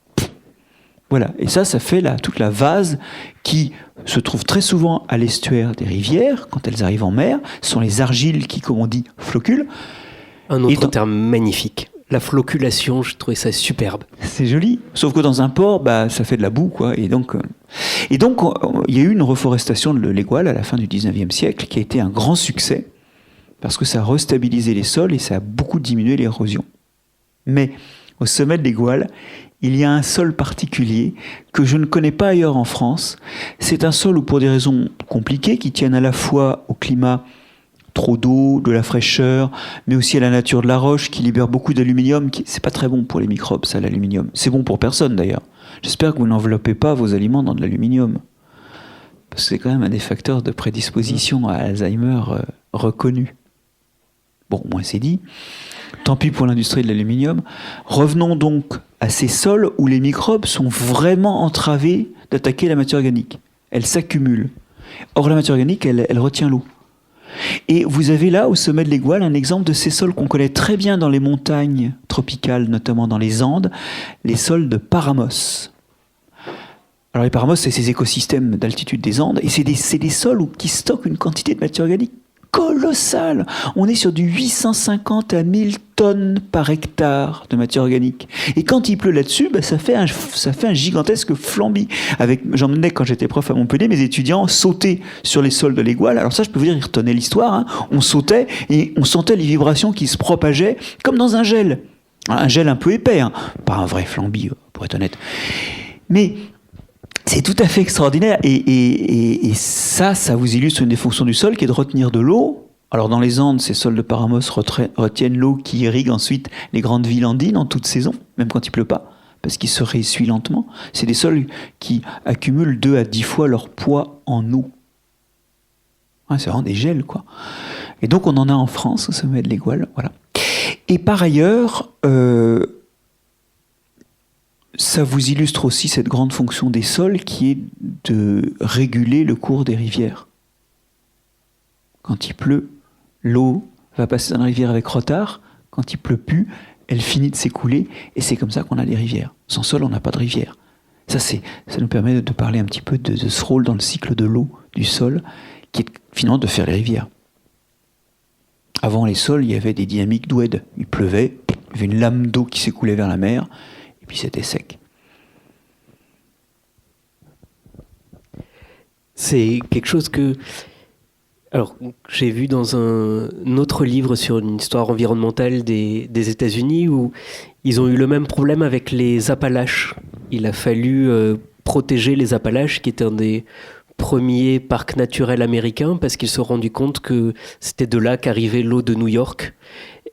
Voilà, et ça fait toute la vase qui se trouve très souvent à l'estuaire des rivières, quand elles arrivent en mer. Ce sont les argiles qui, comme on dit, floculent. Un autre terme magnifique, la floculation, je trouvais ça superbe. C'est joli, sauf que dans un port, ça fait de la boue, quoi. Et donc, il y a eu une reforestation de l'Égual à la fin du 19e siècle qui a été un grand succès, parce que ça a restabilisé les sols et ça a beaucoup diminué l'érosion. Mais au sommet de l'Égual, il y a un sol particulier que je ne connais pas ailleurs en France. C'est un sol où, pour des raisons compliquées, qui tiennent à la fois au climat, trop d'eau, de la fraîcheur, mais aussi à la nature de la roche qui libère beaucoup d'aluminium. C'est pas très bon pour les microbes, ça, l'aluminium. C'est bon pour personne, d'ailleurs. J'espère que vous n'enveloppez pas vos aliments dans de l'aluminium. Parce que c'est quand même un des facteurs de prédisposition à Alzheimer reconnu. Bon, moins c'est dit. Tant pis pour l'industrie de l'aluminium. Revenons donc à ces sols où les microbes sont vraiment entravés d'attaquer la matière organique. Elle s'accumule. Or, la matière organique, elle retient l'eau. Et vous avez là, au sommet de l'Égual, un exemple de ces sols qu'on connaît très bien dans les montagnes tropicales, notamment dans les Andes, les sols de Paramos. Alors les Paramos, c'est ces écosystèmes d'altitude des Andes, et c'est des sols qui stockent une quantité de matière organique colossale. On est sur du 850 à 1000 tonnes par hectare de matière organique. Et quand il pleut là-dessus, ça fait un gigantesque flambi. J'emmenais, quand j'étais prof à Montpellier, mes étudiants sautaient sur les sols de l'Égual. Alors ça, je peux vous dire, ils retenaient l'histoire. Hein. On sautait et on sentait les vibrations qui se propageaient comme dans un gel. Un gel un peu épais, hein. Pas un vrai flambi, pour être honnête. Mais c'est tout à fait extraordinaire et ça vous illustre une des fonctions du sol qui est de retenir de l'eau. Alors dans les Andes, ces sols de Paramos retiennent l'eau qui irrigue ensuite les grandes villes andines en toute saison, même quand il pleut pas, parce qu'ils se réessuient lentement. C'est des sols qui accumulent 2 à 10 fois leur poids en eau. Ouais, c'est vraiment des gels, quoi. Et donc on en a en France, au sommet de l'Égual, voilà. Et par ailleurs, ça vous illustre aussi cette grande fonction des sols qui est de réguler le cours des rivières. Quand il pleut, l'eau va passer dans la rivière avec retard. Quand il pleut plus, elle finit de s'écouler. Et c'est comme ça qu'on a des rivières. Sans sol, on n'a pas de rivière. Ça nous permet de parler un petit peu de ce rôle dans le cycle de l'eau, du sol, qui est finalement de faire les rivières. Avant les sols, il y avait des dynamiques d'oued. Il pleuvait, il y avait une lame d'eau qui s'écoulait vers la mer, et puis c'était sec. C'est quelque chose que... Alors, j'ai vu dans un autre livre sur une histoire environnementale des États-Unis où ils ont eu le même problème avec les Appalaches. Il a fallu protéger les Appalaches, qui étaient un des premiers parcs naturels américains, parce qu'ils se sont rendus compte que c'était de là qu'arrivait l'eau de New York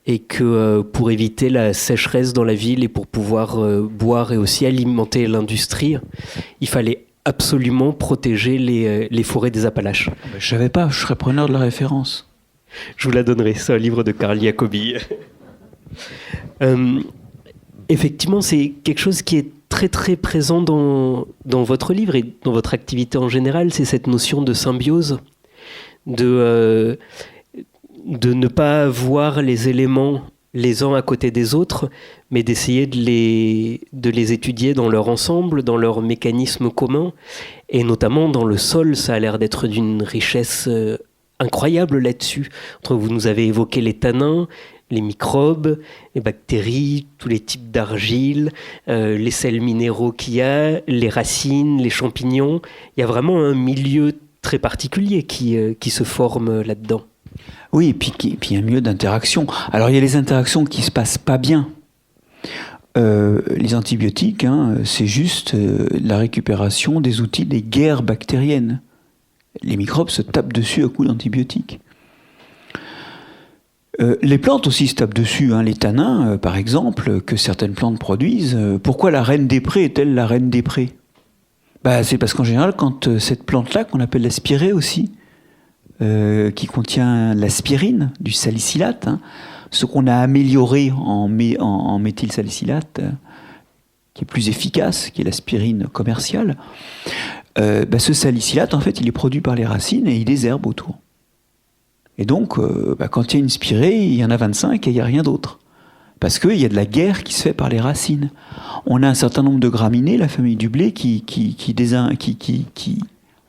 et que pour éviter la sécheresse dans la ville et pour pouvoir boire et aussi alimenter l'industrie, il fallait absolument protéger les forêts des Appalaches. Je savais pas, je serais preneur de la référence. Je vous la donnerai, c'est un livre de Carl Jacobi. Effectivement, c'est quelque chose qui est très très présent dans votre livre et dans votre activité en général, c'est cette notion de symbiose, de ne pas voir les éléments les uns à côté des autres, mais d'essayer de les étudier dans leur ensemble, dans leurs mécanismes communs, et notamment dans le sol, ça a l'air d'être d'une richesse incroyable là-dessus. Vous nous avez évoqué les tanins, les microbes, les bactéries, tous les types d'argile, les sels minéraux qu'il y a, les racines, les champignons. Il y a vraiment un milieu très particulier qui se forme là-dedans. Oui, et puis il y a un milieu d'interaction. Alors il y a les interactions qui se passent pas bien. Les antibiotiques, c'est juste la récupération des outils des guerres bactériennes. Les microbes se tapent dessus à coups d'antibiotiques. Les plantes aussi se tapent dessus, hein. Les tanins, par exemple, que certaines plantes produisent. Pourquoi la reine des prés est-elle la reine des prés ? C'est parce qu'en général, quand cette plante-là, qu'on appelle la spirée aussi, qui contient l'aspirine, du salicylate, hein, ce qu'on a amélioré en méthylsalicylate, qui est plus efficace, qui est l'aspirine commerciale, ce salicylate, en fait, il est produit par les racines et il désherbe autour. Et donc, quand il y a une spirée, il y en a 25 et il n'y a rien d'autre. Parce qu'il y a de la guerre qui se fait par les racines. On a un certain nombre de graminées, la famille du blé,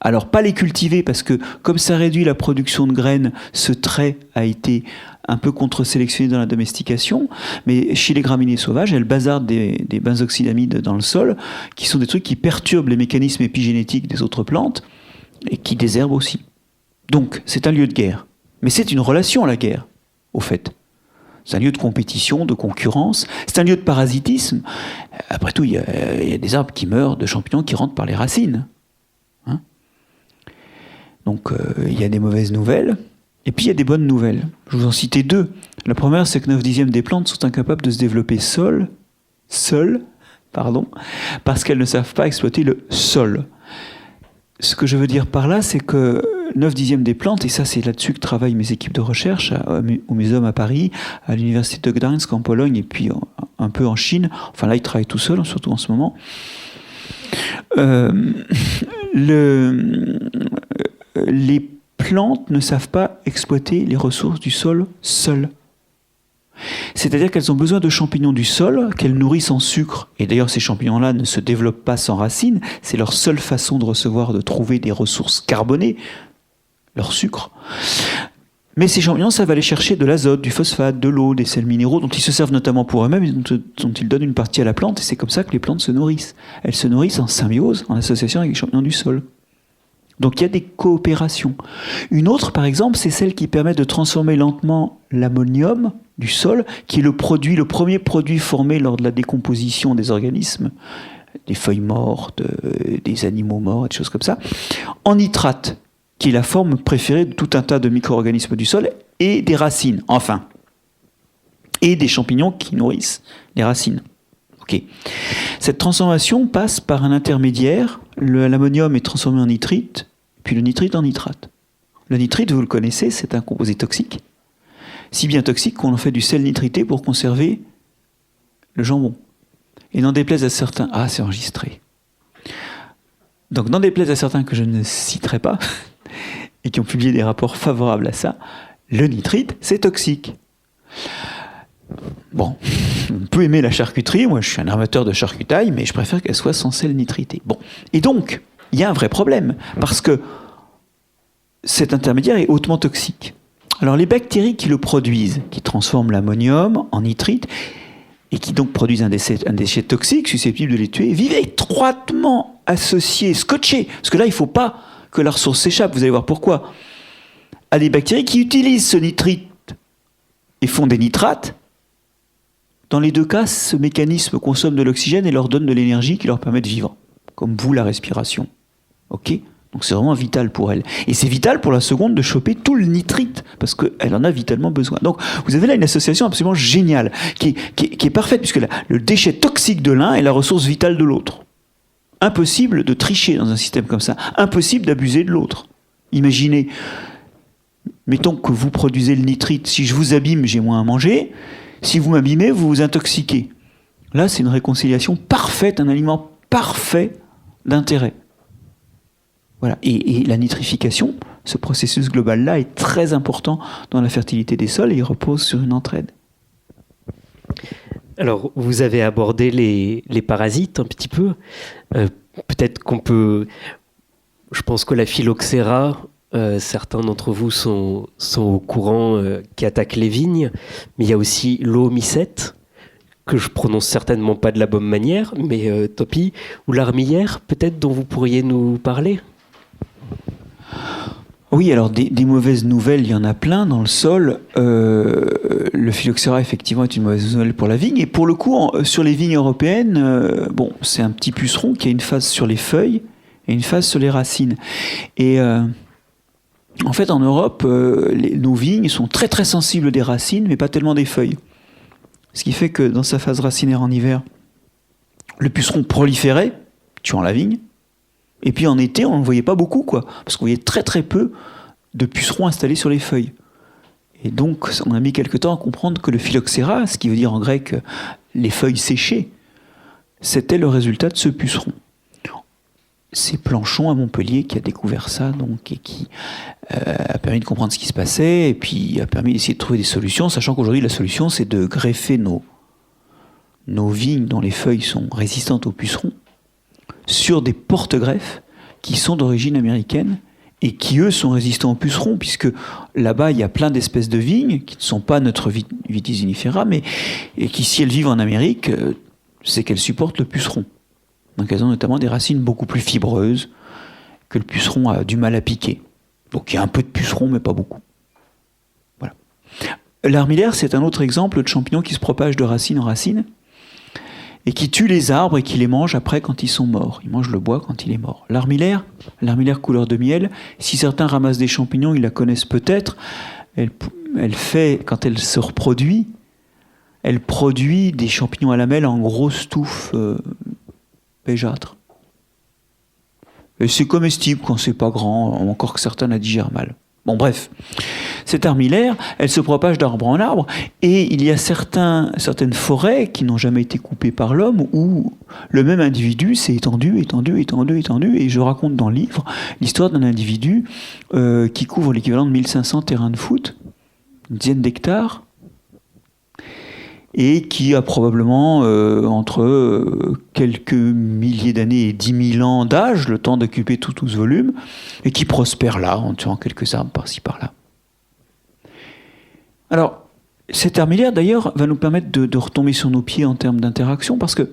alors pas les cultiver, parce que comme ça réduit la production de graines, ce trait a été un peu contre-sélectionné dans la domestication, mais chez les graminées sauvages, elles bazardent des benzoxydamides dans le sol, qui sont des trucs qui perturbent les mécanismes épigénétiques des autres plantes, et qui désherbent aussi. Donc, c'est un lieu de guerre. Mais c'est une relation, la guerre, au fait. C'est un lieu de compétition, de concurrence. C'est un lieu de parasitisme. Après tout, il y a des arbres qui meurent de champignons qui rentrent par les racines. Hein ? Donc, il y a des mauvaises nouvelles. Et puis, il y a des bonnes nouvelles. Je vous en citais 2. La première, c'est que 9/10 des plantes sont incapables de se développer seules, parce qu'elles ne savent pas exploiter le sol. Ce que je veux dire par là, c'est que 9/10 des plantes, et ça c'est là-dessus que travaillent mes équipes de recherche au Muséum à Paris, à l'université de Gdańsk en Pologne et puis un peu en Chine. Enfin là, ils travaillent tout seuls, surtout en ce moment. Les plantes ne savent pas exploiter les ressources du sol seules. C'est-à-dire qu'elles ont besoin de champignons du sol qu'elles nourrissent en sucre. Et d'ailleurs, ces champignons-là ne se développent pas sans racines. C'est leur seule façon de trouver des ressources carbonées, leur sucre. Mais ces champignons savent aller chercher de l'azote, du phosphate, de l'eau, des sels minéraux dont ils se servent notamment pour eux-mêmes et dont ils donnent une partie à la plante. Et c'est comme ça que les plantes se nourrissent. Elles se nourrissent en symbiose, en association avec les champignons du sol. Donc il y a des coopérations. Une autre, par exemple, c'est celle qui permet de transformer lentement l'ammonium du sol, qui est le premier produit formé lors de la décomposition des organismes, des feuilles mortes, des animaux morts, des choses comme ça, en nitrate, qui est la forme préférée de tout un tas de micro-organismes du sol et des racines, enfin, et des champignons qui nourrissent les racines. Okay. Cette transformation passe par un intermédiaire. L'ammonium est transformé en nitrite, puis le nitrite en nitrate. Le nitrite, vous le connaissez, c'est un composé toxique. Si bien toxique qu'on en fait du sel nitrité pour conserver le jambon. Et n'en déplaise à certains... Ah, c'est enregistré. Donc, n'en déplaise à certains que je ne citerai pas, et qui ont publié des rapports favorables à ça, le nitrite, c'est toxique. Bon, on peut aimer la charcuterie, moi je suis un amateur de charcutaille, mais je préfère qu'elle soit sans sel nitrité. Bon, et donc, il y a un vrai problème, parce que cet intermédiaire est hautement toxique. Alors les bactéries qui le produisent, qui transforment l'ammonium en nitrite, et qui donc produisent un déchet toxique susceptible de les tuer, vivent étroitement associés, scotchés, parce que là il ne faut pas que la ressource s'échappe, vous allez voir pourquoi, à des bactéries qui utilisent ce nitrite et font des nitrates. Dans les deux cas, ce mécanisme consomme de l'oxygène et leur donne de l'énergie qui leur permet de vivre, comme vous la respiration. Ok ? Donc c'est vraiment vital pour elle. Et c'est vital pour la seconde de choper tout le nitrite, parce qu'elle en a vitalement besoin. Donc vous avez là une association absolument géniale, qui est parfaite, puisque le déchet toxique de l'un est la ressource vitale de l'autre. Impossible de tricher dans un système comme ça. Impossible d'abuser de l'autre. Imaginez, mettons que vous produisez le nitrite, si je vous abîme, j'ai moins à manger. Si vous m'abîmez, vous vous intoxiquez. Là, c'est une réconciliation parfaite, un aliment parfait d'intérêt. Voilà. Et la nitrification, ce processus global-là, est très important dans la fertilité des sols et il repose sur une entraide. Alors, vous avez abordé les parasites un petit peu. Peut-être qu'on peut... Je pense que la phylloxéra, certains d'entre vous sont au courant, qui attaque les vignes. Mais il y a aussi l'oomycète, que je prononce certainement pas de la bonne manière, mais Topi, ou l'armillère, peut-être, dont vous pourriez nous parler. Oui, alors des mauvaises nouvelles, il y en a plein dans le sol. Le phylloxéra, effectivement, est une mauvaise nouvelle pour la vigne. Et pour le coup, sur les vignes européennes, c'est un petit puceron qui a une phase sur les feuilles et une phase sur les racines. Et En fait, en Europe, nos vignes sont très très sensibles des racines, mais pas tellement des feuilles. Ce qui fait que dans sa phase racinaire en hiver, le puceron proliférait, tuant la vigne. Et puis en été, on ne le voyait pas beaucoup, quoi, parce qu'on voyait très très peu de pucerons installés sur les feuilles. Et donc, on a mis quelque temps à comprendre que le phylloxéra, ce qui veut dire en grec les feuilles séchées, c'était le résultat de ce puceron. C'est Planchon à Montpellier qui a découvert ça, donc, et qui a permis de comprendre ce qui se passait, et puis a permis d'essayer de trouver des solutions, sachant qu'aujourd'hui la solution c'est de greffer nos vignes dont les feuilles sont résistantes aux pucerons sur des porte-greffes qui sont d'origine américaine et qui eux sont résistants aux pucerons, puisque là-bas il y a plein d'espèces de vignes qui ne sont pas notre Vitis vinifera, mais et qui, si elles vivent en Amérique, c'est qu'elles supportent le puceron. Donc elles ont notamment des racines beaucoup plus fibreuses que le puceron a du mal à piquer. Donc il y a un peu de puceron, mais pas beaucoup. Voilà. L'armillaire, c'est un autre exemple de champignon qui se propage de racine en racine et qui tue les arbres et qui les mange après quand ils sont morts. Il mange le bois quand il est mort. L'armillaire couleur de miel, si certains ramassent des champignons, ils la connaissent peut-être. Elle fait, quand elle se reproduit, elle produit des champignons à lamelles en grosses touffes péjâtres. Et c'est comestible quand c'est pas grand, encore que certains la digèrent mal. Bon, bref. Cette armillaire, elle se propage d'arbre en arbre, et il y a certaines forêts qui n'ont jamais été coupées par l'homme, où le même individu s'est étendu, et je raconte dans le livre l'histoire d'un individu qui couvre l'équivalent de 1500 terrains de foot, une dizaine d'hectares, et qui a probablement entre quelques milliers d'années et 10 000 ans d'âge, le temps d'occuper tout ce volume, et qui prospère là, en tuant quelques arbres par-ci par-là. Alors, cette armillaire, d'ailleurs, va nous permettre de retomber sur nos pieds en termes d'interaction, parce que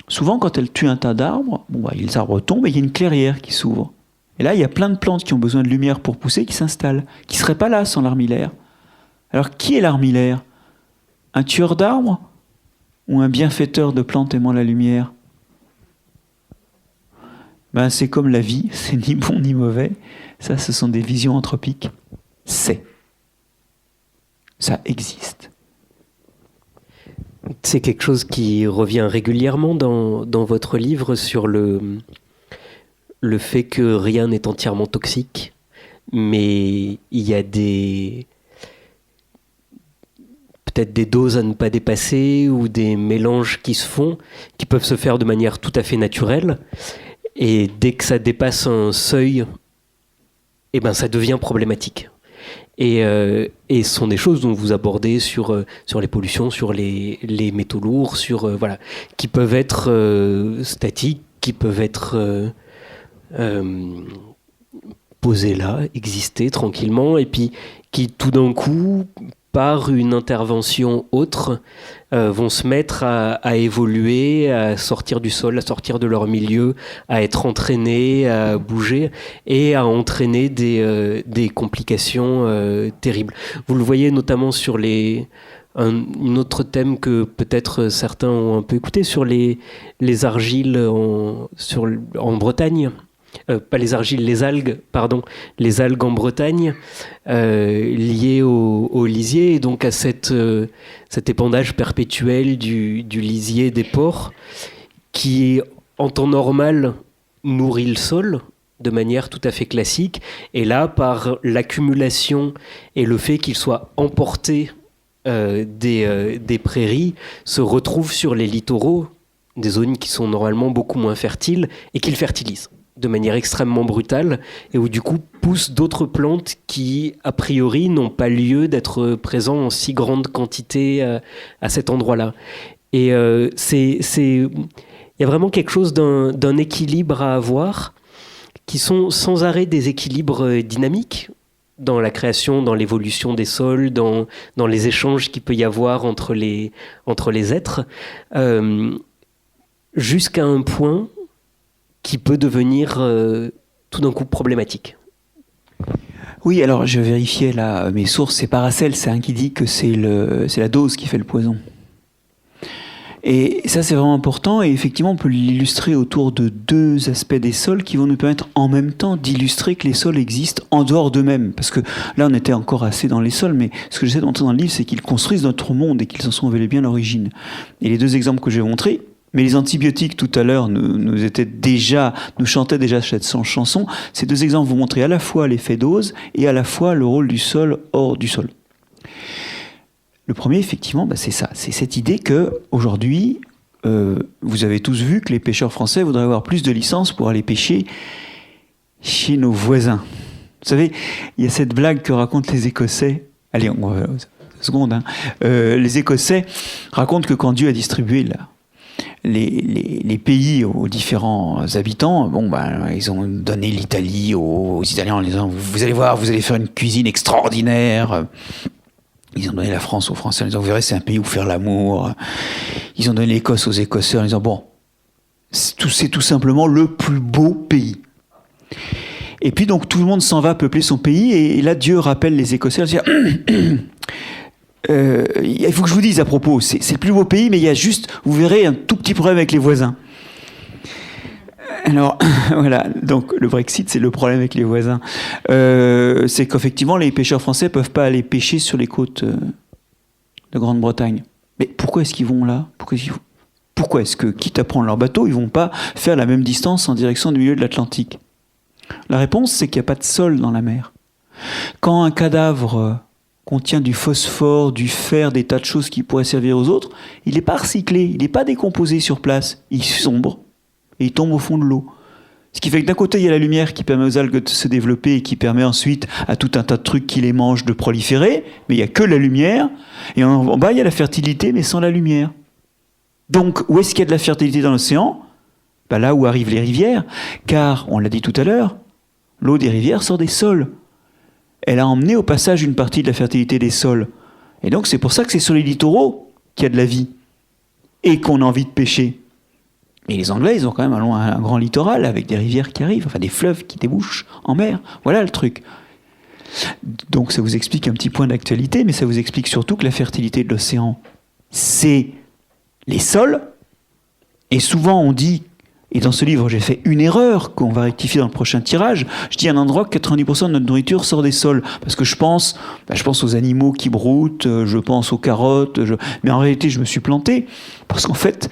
souvent, quand elle tue un tas d'arbres, les arbres tombent et il y a une clairière qui s'ouvre. Et là, il y a plein de plantes qui ont besoin de lumière pour pousser, qui s'installent, qui ne seraient pas là sans l'armillaire. Alors, qui est l'armillaire ? Un tueur d'arbres ou un bienfaiteur de plantes aimant la lumière ? C'est comme la vie, c'est ni bon ni mauvais. Ça, ce sont des visions anthropiques. Ça existe. C'est quelque chose qui revient régulièrement dans votre livre sur le fait que rien n'est entièrement toxique, mais il y a peut-être des doses à ne pas dépasser ou des mélanges qui se font, qui peuvent se faire de manière tout à fait naturelle. Et dès que ça dépasse un seuil, ça devient problématique. Et ce sont des choses dont vous abordez sur les pollutions, sur les métaux lourds, qui peuvent être statiques, qui peuvent être posés là, exister tranquillement, et puis qui tout d'un coup, par une intervention autre, vont se mettre à évoluer, à sortir du sol, à sortir de leur milieu, à être entraînés, à bouger et à entraîner des complications terribles. Vous le voyez notamment sur un autre thème que peut-être certains ont un peu écouté, sur les argiles en Bretagne. Pas les argiles, les algues en Bretagne, liées au lisier, et donc à cet épandage perpétuel du lisier des porcs, qui, en temps normal, nourrit le sol de manière tout à fait classique, et là, par l'accumulation et le fait qu'il soit emporté des prairies, se retrouve sur les littoraux, des zones qui sont normalement beaucoup moins fertiles, et qu'il fertilise de manière extrêmement brutale, et où du coup poussent d'autres plantes qui, a priori, n'ont pas lieu d'être présents en si grande quantité à cet endroit-là. Et il y a vraiment quelque chose d'un équilibre à avoir, qui sont sans arrêt des équilibres dynamiques, dans la création, dans l'évolution des sols, dans les échanges qu'il peut y avoir entre les êtres, jusqu'à un point qui peut devenir tout d'un coup problématique. Oui, alors je vérifiais là mes sources, c'est Paracel, c'est un qui dit que c'est la dose qui fait le poison. Et ça, c'est vraiment important. Et effectivement, on peut l'illustrer autour de 2 aspects des sols qui vont nous permettre en même temps d'illustrer que les sols existent en dehors d'eux-mêmes. Parce que là, on était encore assez dans les sols, mais ce que j'essaie de montrer dans le livre, c'est qu'ils construisent notre monde et qu'ils en sont bel et bien l'origine. Et les 2 exemples que je vais montrer, mais les antibiotiques tout à l'heure nous chantaient déjà cette chanson. Ces 2 exemples vont montrer à la fois l'effet dose et à la fois le rôle du sol hors du sol. Le premier, effectivement, c'est ça. C'est cette idée qu'aujourd'hui, vous avez tous vu que les pêcheurs français voudraient avoir plus de licences pour aller pêcher chez nos voisins. Vous savez, il y a cette blague que racontent les Écossais. Allez, on va une seconde. Les Écossais racontent que quand Dieu a distribué les pays aux différents habitants, ils ont donné l'Italie aux Italiens en disant « Vous allez voir, vous allez faire une cuisine extraordinaire ». Ils ont donné la France aux Français en disant « Vous verrez, c'est un pays où faire l'amour ». Ils ont donné l'Écosse aux Écossais en disant « Bon, c'est tout simplement le plus beau pays ». Et puis donc tout le monde s'en va peupler son pays et là Dieu rappelle les Écossais en disant « Il faut que je vous dise à propos, c'est le plus beau pays, mais il y a juste, vous verrez, un tout petit problème avec les voisins ». Alors, voilà, donc le Brexit, c'est le problème avec les voisins. C'est qu'effectivement, les pêcheurs français ne peuvent pas aller pêcher sur les côtes de Grande-Bretagne. Mais pourquoi est-ce qu'ils vont là ? Pourquoi est-ce que, quitte à prendre leur bateau, ils ne vont pas faire la même distance en direction du milieu de l'Atlantique ? La réponse, c'est qu'il n'y a pas de sol dans la mer. Quand un cadavre contient du phosphore, du fer, des tas de choses qui pourraient servir aux autres, il n'est pas recyclé, il n'est pas décomposé sur place, il sombre. Et il tombe au fond de l'eau. Ce qui fait que d'un côté, il y a la lumière qui permet aux algues de se développer et qui permet ensuite à tout un tas de trucs qui les mangent de proliférer, mais il n'y a que la lumière. Et en bas, il y a la fertilité, mais sans la lumière. Donc, où est-ce qu'il y a de la fertilité dans l'océan ? Là où arrivent les rivières, car, on l'a dit tout à l'heure, l'eau des rivières sort des sols. Elle a emmené au passage une partie de la fertilité des sols. Et donc, c'est pour ça que c'est sur les littoraux qu'il y a de la vie et qu'on a envie de pêcher. Et les Anglais, ils ont quand même un grand littoral avec des rivières qui arrivent, enfin des fleuves qui débouchent en mer. Voilà le truc. Donc ça vous explique un petit point d'actualité, mais ça vous explique surtout que la fertilité de l'océan, c'est les sols. Et souvent on dit, et dans ce livre j'ai fait une erreur qu'on va rectifier dans le prochain tirage, je dis à un endroit que 90% de notre nourriture sort des sols. Parce que je pense aux animaux qui broutent, je pense aux carottes, mais en réalité je me suis planté. Parce qu'en fait,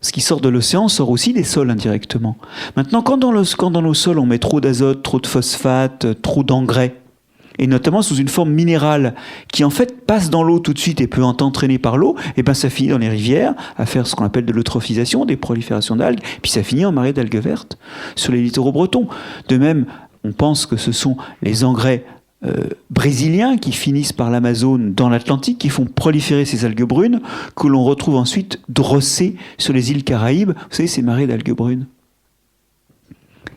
ce qui sort de l'océan sort aussi des sols indirectement. Maintenant, quand dans nos sols on met trop d'azote, trop de phosphate, trop d'engrais, et notamment sous une forme minérale, qui en fait passe dans l'eau tout de suite et peut être entraînée par l'eau, et ça finit dans les rivières à faire ce qu'on appelle de l'eutrophisation, des proliférations d'algues, puis ça finit en marée d'algues vertes sur les littoraux bretons. De même, on pense que ce sont les engrais brésiliens qui finissent par l'Amazone dans l'Atlantique, qui font proliférer ces algues brunes, que l'on retrouve ensuite drossées sur les îles Caraïbes. Vous savez, ces marées d'algues brunes.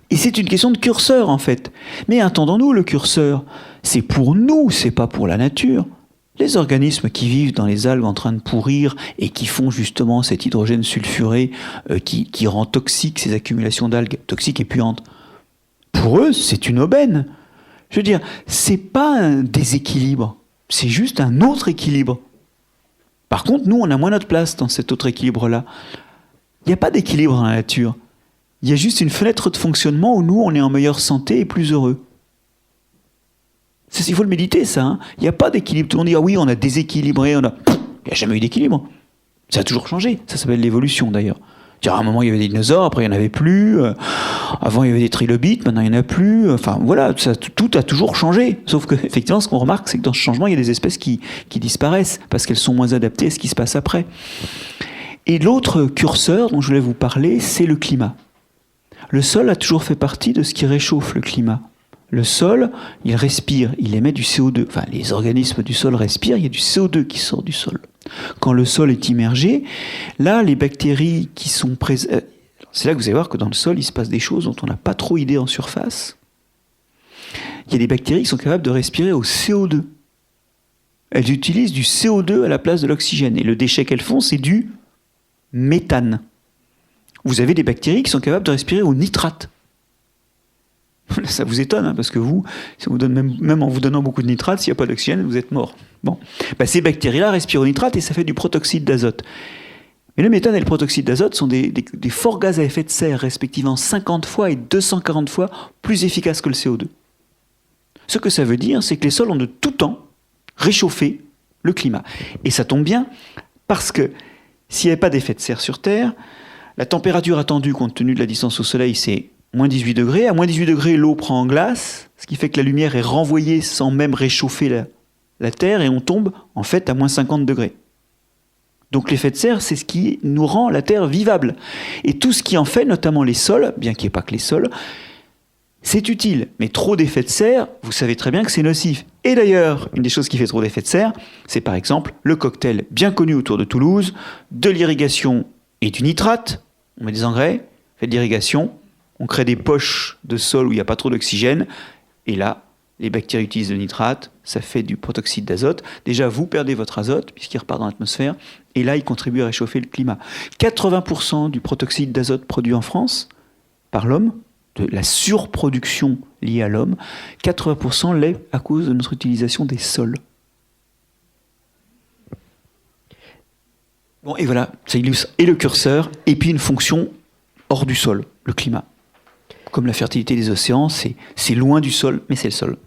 Et c'est une question de curseur, en fait. Mais attendons-nous, le curseur, c'est pour nous, c'est pas pour la nature. Les organismes qui vivent dans les algues en train de pourrir et qui font justement cet hydrogène sulfuré qui rend toxique ces accumulations d'algues, toxiques et puantes, pour eux, c'est une aubaine. Je veux dire, c'est pas un déséquilibre, c'est juste un autre équilibre. Par contre, nous, on a moins notre place dans cet autre équilibre-là. Il n'y a pas d'équilibre dans la nature. Il y a juste une fenêtre de fonctionnement où nous, on est en meilleure santé et plus heureux. Il faut le méditer, ça. Hein. Il n'y a pas d'équilibre. Tout le monde dit, ah oui, on a déséquilibré, il n'y a jamais eu d'équilibre. Ça a toujours changé. Ça s'appelle l'évolution, d'ailleurs. À un moment, il y avait des dinosaures, après, il n'y en avait plus. Avant, il y avait des trilobites, maintenant, il n'y en a plus. Enfin, voilà, tout a toujours changé. Sauf qu'effectivement, ce qu'on remarque, c'est que dans ce changement, il y a des espèces qui disparaissent parce qu'elles sont moins adaptées à ce qui se passe après. Et l'autre curseur dont je voulais vous parler, c'est le climat. Le sol a toujours fait partie de ce qui réchauffe le climat. Le sol, il respire, il émet du CO2. Enfin, les organismes du sol respirent, il y a du CO2 qui sort du sol. Quand le sol est immergé, là, les bactéries qui sont présentes... C'est là que vous allez voir que dans le sol, il se passe des choses dont on n'a pas trop idée en surface. Il y a des bactéries qui sont capables de respirer au CO2. Elles utilisent du CO2 à la place de l'oxygène. Et le déchet qu'elles font, c'est du méthane. Vous avez des bactéries qui sont capables de respirer au nitrate. Ça vous étonne, hein, parce que ça vous donne même en vous donnant beaucoup de nitrate, s'il n'y a pas d'oxygène, vous êtes mort. Bon. Ces bactéries-là respirent au nitrate et ça fait du protoxyde d'azote. Mais le méthane et le protoxyde d'azote sont des forts gaz à effet de serre, respectivement 50 fois et 240 fois plus efficaces que le CO2. Ce que ça veut dire, c'est que les sols ont de tout temps réchauffé le climat. Et ça tombe bien, parce que s'il n'y avait pas d'effet de serre sur Terre, la température attendue compte tenu de la distance au Soleil, c'est moins 18 degrés. À moins 18 degrés, l'eau prend en glace, ce qui fait que la lumière est renvoyée sans même réchauffer la Terre, et on tombe en fait à moins 50 degrés. Donc l'effet de serre, c'est ce qui nous rend la Terre vivable. Et tout ce qui en fait, notamment les sols, bien qu'il n'y ait pas que les sols, c'est utile. Mais trop d'effet de serre, vous savez très bien que c'est nocif. Et d'ailleurs, une des choses qui fait trop d'effet de serre, c'est par exemple le cocktail bien connu autour de Toulouse, de l'irrigation et du nitrate. On met des engrais, on fait de l'irrigation, on crée des poches de sol où il n'y a pas trop d'oxygène, et là, les bactéries utilisent le nitrate, ça fait du protoxyde d'azote. Déjà, vous perdez votre azote, puisqu'il repart dans l'atmosphère, et là, il contribue à réchauffer le climat. 80% du protoxyde d'azote produit en France, par l'homme, de la surproduction liée à l'homme, 80% l'est à cause de notre utilisation des sols. Bon, et voilà, ça illustre et le curseur, et puis une fonction hors du sol, le climat. Comme la fertilité des océans, c'est loin du sol, mais c'est le sol.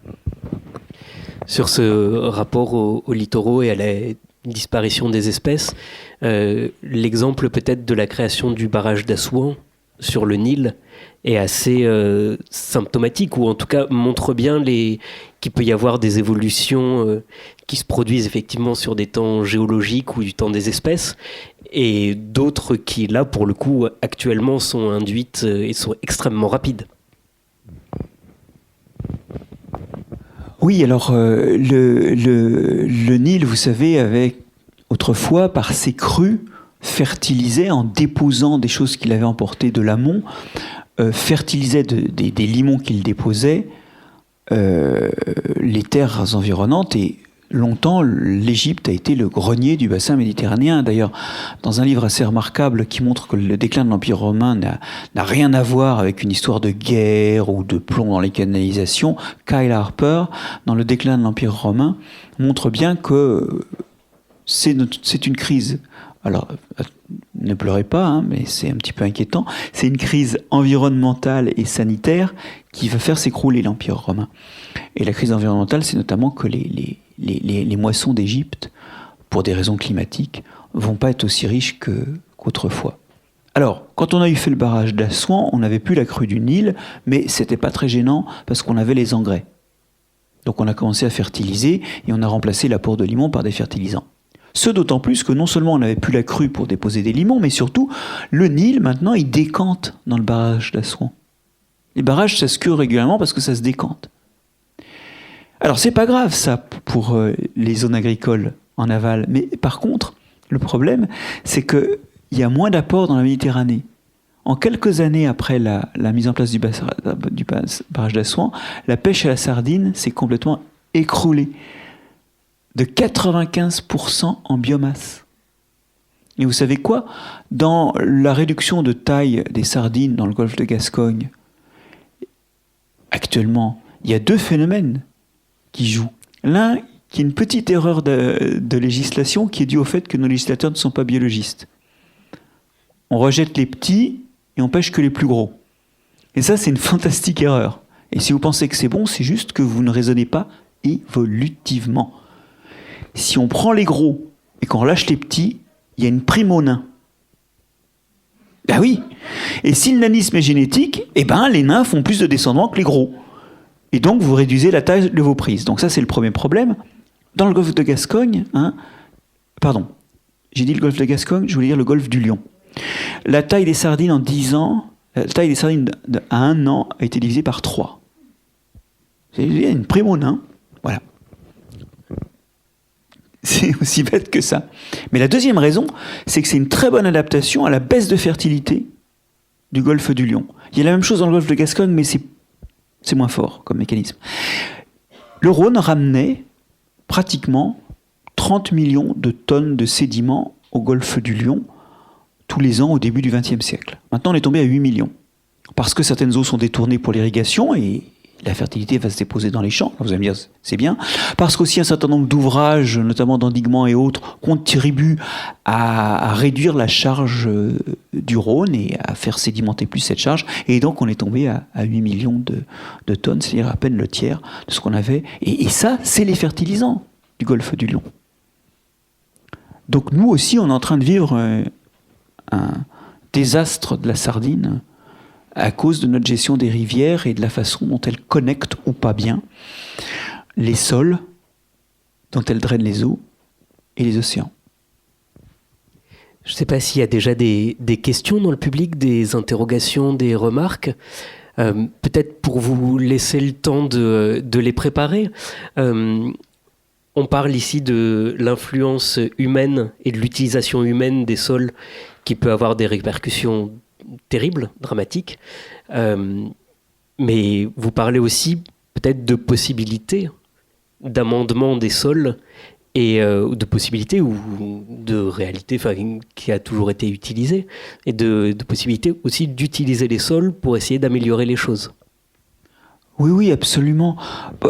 Sur ce rapport aux littoraux et à la disparition des espèces, l'exemple peut-être de la création du barrage d'Assouan sur le Nil est assez symptomatique, ou en tout cas montre bien qu'il peut y avoir des évolutions qui se produisent effectivement sur des temps géologiques ou du temps des espèces, et d'autres qui, là, pour le coup, actuellement sont induites et sont extrêmement rapides. Oui, alors le Nil, vous savez, avait autrefois, par ses crues, fertilisait en déposant des choses qu'il avait emportées de l'amont, fertilisait des limons qu'il déposait les terres environnantes, et longtemps, l'Égypte a été le grenier du bassin méditerranéen. D'ailleurs, dans un livre assez remarquable qui montre que le déclin de l'Empire romain n'a rien à voir avec une histoire de guerre ou de plomb dans les canalisations, Kyle Harper, dans le déclin de l'Empire romain, montre bien que c'est une crise. Alors, ne pleurez pas, hein, mais c'est un petit peu inquiétant. C'est une crise environnementale et sanitaire qui va faire s'écrouler l'Empire romain. Et la crise environnementale, c'est notamment que les moissons d'Égypte, pour des raisons climatiques, vont pas être aussi riches qu'autrefois. Alors, quand on a eu fait le barrage d'Assouan, on n'avait plus la crue du Nil, mais c'était pas très gênant parce qu'on avait les engrais. Donc on a commencé à fertiliser et on a remplacé l'apport de limon par des fertilisants. Ce d'autant plus que non seulement on n'avait plus la crue pour déposer des limons, mais surtout, le Nil, maintenant, il décante dans le barrage d'Assouan. Les barrages, ça se cure régulièrement parce que ça se décante. Alors, c'est pas grave, ça, pour les zones agricoles en aval. Mais par contre, le problème, c'est qu'il y a moins d'apports dans la Méditerranée. En quelques années après la mise en place du barrage d'Assouan, la pêche à la sardine s'est complètement écroulée. De 95% en biomasse. Et vous savez quoi ? Dans la réduction de taille des sardines dans le golfe de Gascogne, actuellement, il y a deux phénomènes qui jouent. L'un, qui est une petite erreur de législation qui est due au fait que nos législateurs ne sont pas biologistes. On rejette les petits et on pêche que les plus gros. Et ça, c'est une fantastique erreur. Et si vous pensez que c'est bon, c'est juste que vous ne raisonnez pas évolutivement. Si on prend les gros et qu'on relâche les petits, il y a une prime aux nains. Ben oui. Et si le nanisme est génétique, eh ben les nains font plus de descendants que les gros. Et donc vous réduisez la taille de vos prises. Donc ça, c'est le premier problème. Dans le golfe de Gascogne, pardon, j'ai dit le golfe de Gascogne, je voulais dire le golfe du Lion. La taille des sardines en 10 ans, la taille des sardines à 1 an a été divisée par 3. Il y a une prime aux nains. Voilà. C'est aussi bête que ça. Mais la deuxième raison, c'est que c'est une très bonne adaptation à la baisse de fertilité du golfe du Lion. Il y a la même chose dans le golfe de Gascogne, mais c'est moins fort comme mécanisme. Le Rhône ramenait pratiquement 30 millions de tonnes de sédiments au golfe du Lion tous les ans au début du XXe siècle. Maintenant, on est tombé à 8 millions. Parce que certaines eaux sont détournées pour l'irrigation et la fertilité va se déposer dans les champs. Vous allez me dire, c'est bien. Parce qu'aussi un certain nombre d'ouvrages, notamment d'endiguements et autres, contribuent à réduire la charge du Rhône et à faire sédimenter plus cette charge. Et donc, on est tombé à 8 millions de tonnes, c'est-à-dire à peine le tiers de ce qu'on avait. Et ça, c'est les fertilisants du golfe du Lion. Donc, nous aussi, on est en train de vivre un désastre de la sardine à cause de notre gestion des rivières et de la façon dont elles connectent ou pas bien les sols, dont elles drainent les eaux et les océans. Je ne sais pas s'il y a déjà des questions dans le public, des interrogations, des remarques. Peut-être pour vous laisser le temps de les préparer. On parle ici de l'influence humaine et de l'utilisation humaine des sols qui peut avoir des répercussions terribles, dramatiques. Mais vous parlez aussi peut-être de possibilités d'amendement des sols et de possibilités ou de réalité qui a toujours été utilisée et de possibilités aussi d'utiliser les sols pour essayer d'améliorer les choses. Oui, absolument.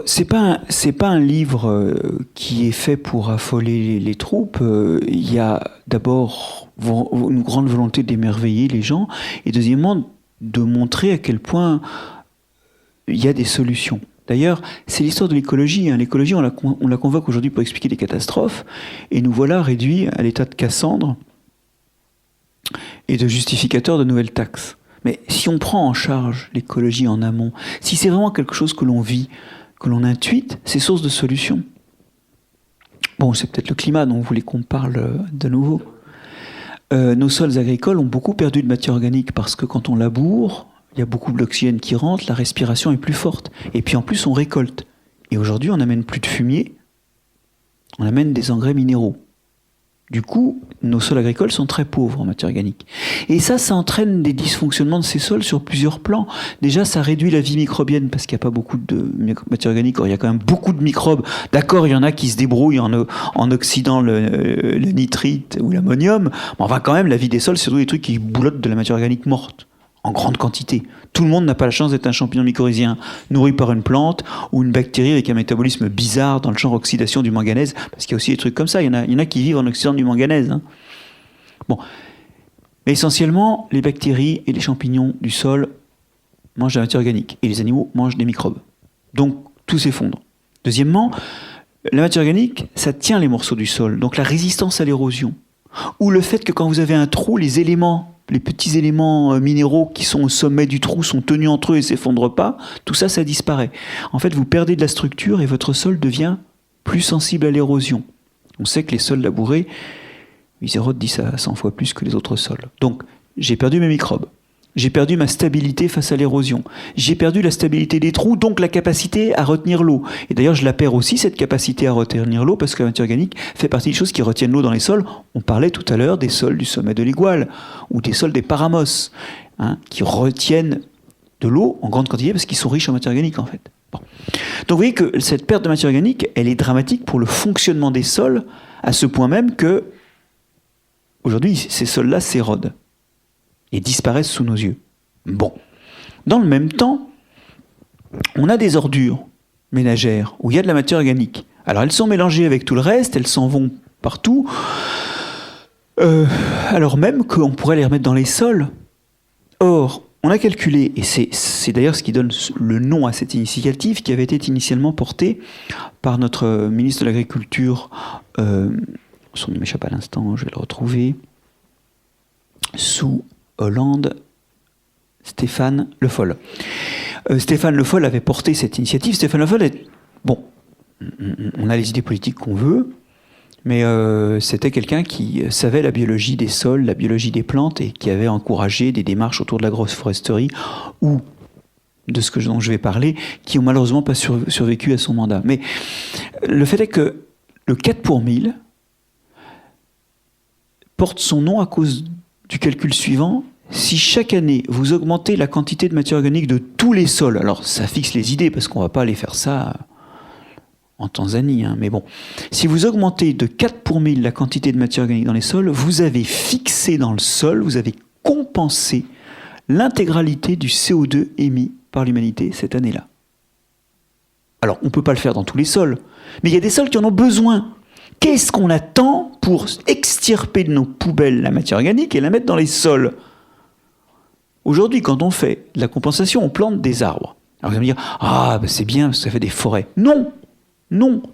C'est pas un livre qui est fait pour affoler les troupes. Il y a d'abord une grande volonté d'émerveiller les gens et deuxièmement de montrer à quel point il y a des solutions. D'ailleurs, c'est l'histoire de l'écologie. L'écologie, on la convoque aujourd'hui pour expliquer des catastrophes et nous voilà réduits à l'état de Cassandre et de justificateur de nouvelles taxes. Mais si on prend en charge l'écologie en amont, si c'est vraiment quelque chose que l'on vit, que l'on intuite, c'est source de solutions. Bon, c'est peut-être le climat dont vous voulez qu'on parle de nouveau. Nos sols agricoles ont beaucoup perdu de matière organique parce que quand on laboure, il y a beaucoup d'oxygène qui rentre, la respiration est plus forte. Et puis en plus, on récolte. Et aujourd'hui, on n'amène plus de fumier, on amène des engrais minéraux. Du coup, nos sols agricoles sont très pauvres en matière organique. Et ça entraîne des dysfonctionnements de ces sols sur plusieurs plans. Déjà, ça réduit la vie microbienne parce qu'il n'y a pas beaucoup de matière organique. Or, il y a quand même beaucoup de microbes. D'accord, il y en a qui se débrouillent en oxydant le nitrite ou l'ammonium. Mais enfin, quand même, la vie des sols, c'est surtout des trucs qui boulottent de la matière organique morte, en grande quantité. Tout le monde n'a pas la chance d'être un champignon mycorhizien nourri par une plante ou une bactérie avec un métabolisme bizarre dans le genre oxydation du manganèse, parce qu'il y a aussi des trucs comme ça. Il y en a qui vivent en oxydant du manganèse. Bon. Mais essentiellement, les bactéries et les champignons du sol mangent de la matière organique et les animaux mangent des microbes. Donc, tout s'effondre. Deuxièmement, la matière organique, ça tient les morceaux du sol. Donc, la résistance à l'érosion. Ou le fait que quand vous avez un trou, les petits éléments minéraux qui sont au sommet du trou sont tenus entre eux et ne s'effondrent pas, tout ça, ça disparaît. En fait, vous perdez de la structure et votre sol devient plus sensible à l'érosion. On sait que les sols labourés, ils érodent 10 à 100 fois plus que les autres sols. Donc, j'ai perdu mes microbes. J'ai perdu ma stabilité face à l'érosion. J'ai perdu la stabilité des trous, donc la capacité à retenir l'eau. Et d'ailleurs, je la perds aussi, cette capacité à retenir l'eau, parce que la matière organique fait partie des choses qui retiennent l'eau dans les sols. On parlait tout à l'heure des sols du sommet de l'Igual, ou des sols des Paramos, qui retiennent de l'eau en grande quantité, parce qu'ils sont riches en matière organique, en fait. Bon. Donc vous voyez que cette perte de matière organique, elle est dramatique pour le fonctionnement des sols, à ce point même que, aujourd'hui, ces sols-là s'érodent et disparaissent sous nos yeux. Bon. Dans le même temps, on a des ordures ménagères où il y a de la matière organique. Alors elles sont mélangées avec tout le reste, elles s'en vont partout, alors même qu'on pourrait les remettre dans les sols. Or, on a calculé, et c'est d'ailleurs ce qui donne le nom à cette initiative qui avait été initialement portée par notre ministre de l'Agriculture, son nom m'échappe à l'instant, je vais le retrouver, sous Hollande, Stéphane Le Foll. Stéphane Le Foll avait porté cette initiative. Stéphane Le Foll est... Bon, on a les idées politiques qu'on veut, mais c'était quelqu'un qui savait la biologie des sols, la biologie des plantes, et qui avait encouragé des démarches autour de l'agroforesterie, ou de ce dont je vais parler, qui ont malheureusement pas survécu à son mandat. Mais le fait est que le 4 pour 1000 porte son nom à cause du calcul suivant. Si chaque année, vous augmentez la quantité de matière organique de tous les sols, alors ça fixe les idées, parce qu'on ne va pas aller faire ça en Tanzanie, mais bon. Si vous augmentez de 4 pour 1000 la quantité de matière organique dans les sols, vous avez fixé dans le sol, vous avez compensé l'intégralité du CO2 émis par l'humanité cette année-là. Alors, on ne peut pas le faire dans tous les sols, mais il y a des sols qui en ont besoin. Qu'est-ce qu'on attend pour extirper de nos poubelles la matière organique et la mettre dans les sols ? Aujourd'hui, quand on fait de la compensation, on plante des arbres. Alors vous allez me dire, c'est bien, parce que ça fait des forêts. Non,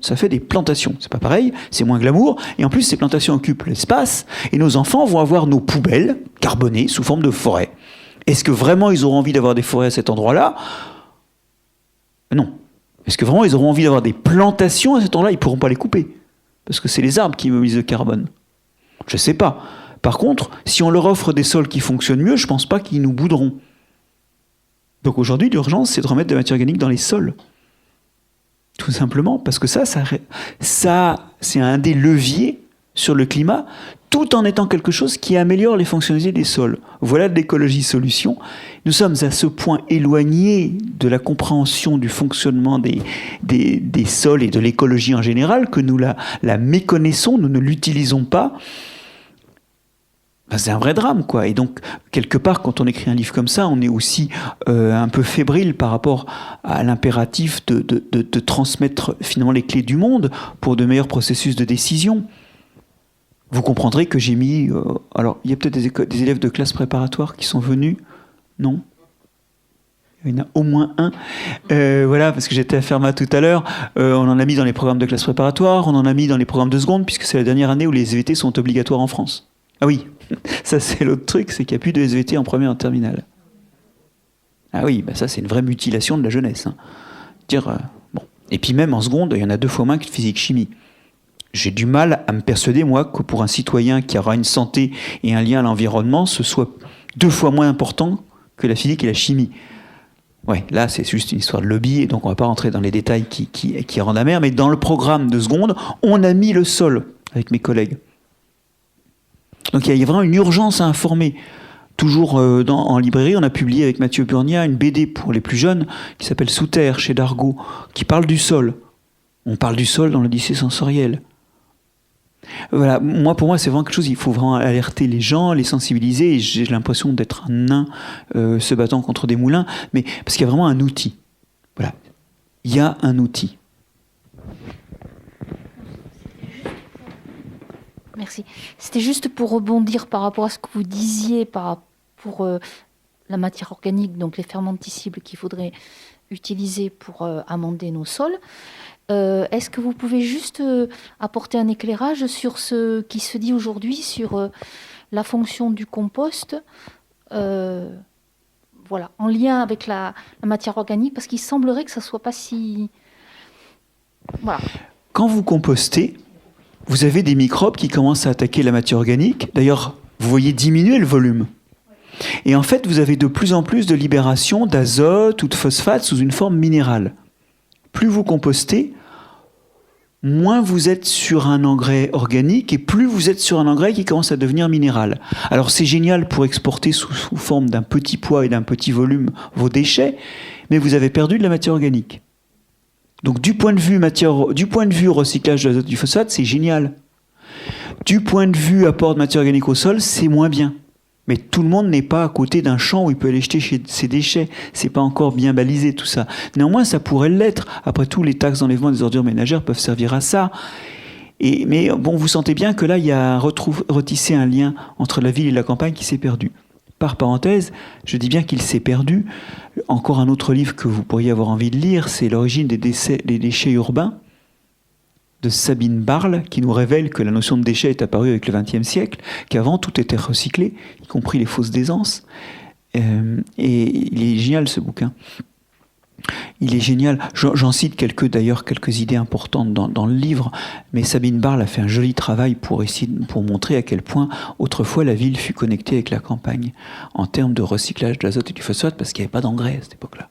ça fait des plantations. C'est pas pareil, c'est moins glamour. Et en plus, ces plantations occupent l'espace, et nos enfants vont avoir nos poubelles carbonées sous forme de forêt. Est-ce que vraiment ils auront envie d'avoir des forêts à cet endroit-là ? Non. Est-ce que vraiment ils auront envie d'avoir des plantations à cet endroit-là ? Ils ne pourront pas les couper. Parce que c'est les arbres qui mobilisent le carbone. Je ne sais pas. Par contre, si on leur offre des sols qui fonctionnent mieux, je ne pense pas qu'ils nous bouderont. Donc aujourd'hui, l'urgence, c'est de remettre de la matière organique dans les sols. Tout simplement, parce que ça c'est un des leviers sur le climat, tout en étant quelque chose qui améliore les fonctionnalités des sols. Voilà de l'écologie solution. Nous sommes à ce point éloignés de la compréhension du fonctionnement des sols et de l'écologie en général que nous la méconnaissons, nous ne l'utilisons pas. C'est un vrai drame, quoi. Et donc, quelque part, quand on écrit un livre comme ça, on est aussi un peu fébrile par rapport à l'impératif de transmettre finalement les clés du monde pour de meilleurs processus de décision. Vous comprendrez que j'ai mis... alors, il y a peut-être des élèves de classe préparatoire qui sont venus. Non ? Il y en a au moins un. Voilà, parce que j'étais à Fermat tout à l'heure. On en a mis dans les programmes de classe préparatoire, on en a mis dans les programmes de seconde, puisque c'est la dernière année où les SVT sont obligatoires en France. Ah oui, ça c'est l'autre truc, c'est qu'il n'y a plus de SVT en première et en terminale. Ah oui, ça c'est une vraie mutilation de la jeunesse. Hein. Bon. Et puis même en seconde, il y en a 2 fois moins que de physique-chimie. J'ai du mal à me persuader, moi, que pour un citoyen qui aura une santé et un lien à l'environnement, ce soit 2 fois moins important que la physique et la chimie. Ouais, là, c'est juste une histoire de lobby, et donc on ne va pas rentrer dans les détails qui rendent amers, mais dans le programme de seconde, on a mis le sol avec mes collègues. Donc il y a vraiment une urgence à informer. Toujours en librairie, on a publié avec Mathieu Burnia une BD pour les plus jeunes qui s'appelle Sous terre, chez Dargaud, qui parle du sol. On parle du sol dans l'Odyssée sensorielle. Voilà, pour moi, c'est vraiment quelque chose, il faut vraiment alerter les gens, les sensibiliser, et j'ai l'impression d'être un nain se battant contre des moulins, mais parce qu'il y a vraiment un outil. Voilà, il y a un outil. Merci. C'était juste pour rebondir par rapport à ce que vous disiez pour la matière organique, donc les fermentescibles qu'il faudrait utiliser pour amender nos sols. Est-ce que vous pouvez juste apporter un éclairage sur ce qui se dit aujourd'hui sur la fonction du compost, voilà, en lien avec la matière organique, parce qu'il semblerait que ça ne soit pas si... Voilà. Quand vous compostez, vous avez des microbes qui commencent à attaquer la matière organique. D'ailleurs, vous voyez diminuer le volume. Et en fait, vous avez de plus en plus de libération d'azote ou de phosphate sous une forme minérale. Plus vous compostez, moins vous êtes sur un engrais organique et plus vous êtes sur un engrais qui commence à devenir minéral. Alors c'est génial pour exporter sous forme d'un petit poids et d'un petit volume vos déchets, mais vous avez perdu de la matière organique. Donc du point de vue recyclage de l'azote du phosphate, c'est génial. Du point de vue apport de matière organique au sol, c'est moins bien. Mais tout le monde n'est pas à côté d'un champ où il peut aller jeter ses déchets. C'est pas encore bien balisé tout ça. Néanmoins, ça pourrait l'être. Après tout, les taxes d'enlèvement des ordures ménagères peuvent servir à ça. Mais bon, vous sentez bien que là, il y a retissé un lien entre la ville et la campagne qui s'est perdu. Par parenthèse, je dis bien qu'il s'est perdu. Encore un autre livre que vous pourriez avoir envie de lire, c'est L'origine des déchets urbains, de Sabine Barle, qui nous révèle que la notion de déchet est apparue avec le XXe siècle, qu'avant tout était recyclé, y compris les fausses d'aisance. Et il est génial ce bouquin. Il est génial. J'en cite quelques idées importantes dans le livre, mais Sabine Barle a fait un joli travail pour montrer à quel point autrefois la ville fut connectée avec la campagne en termes de recyclage de l'azote et du phosphate, parce qu'il n'y avait pas d'engrais à cette époque-là.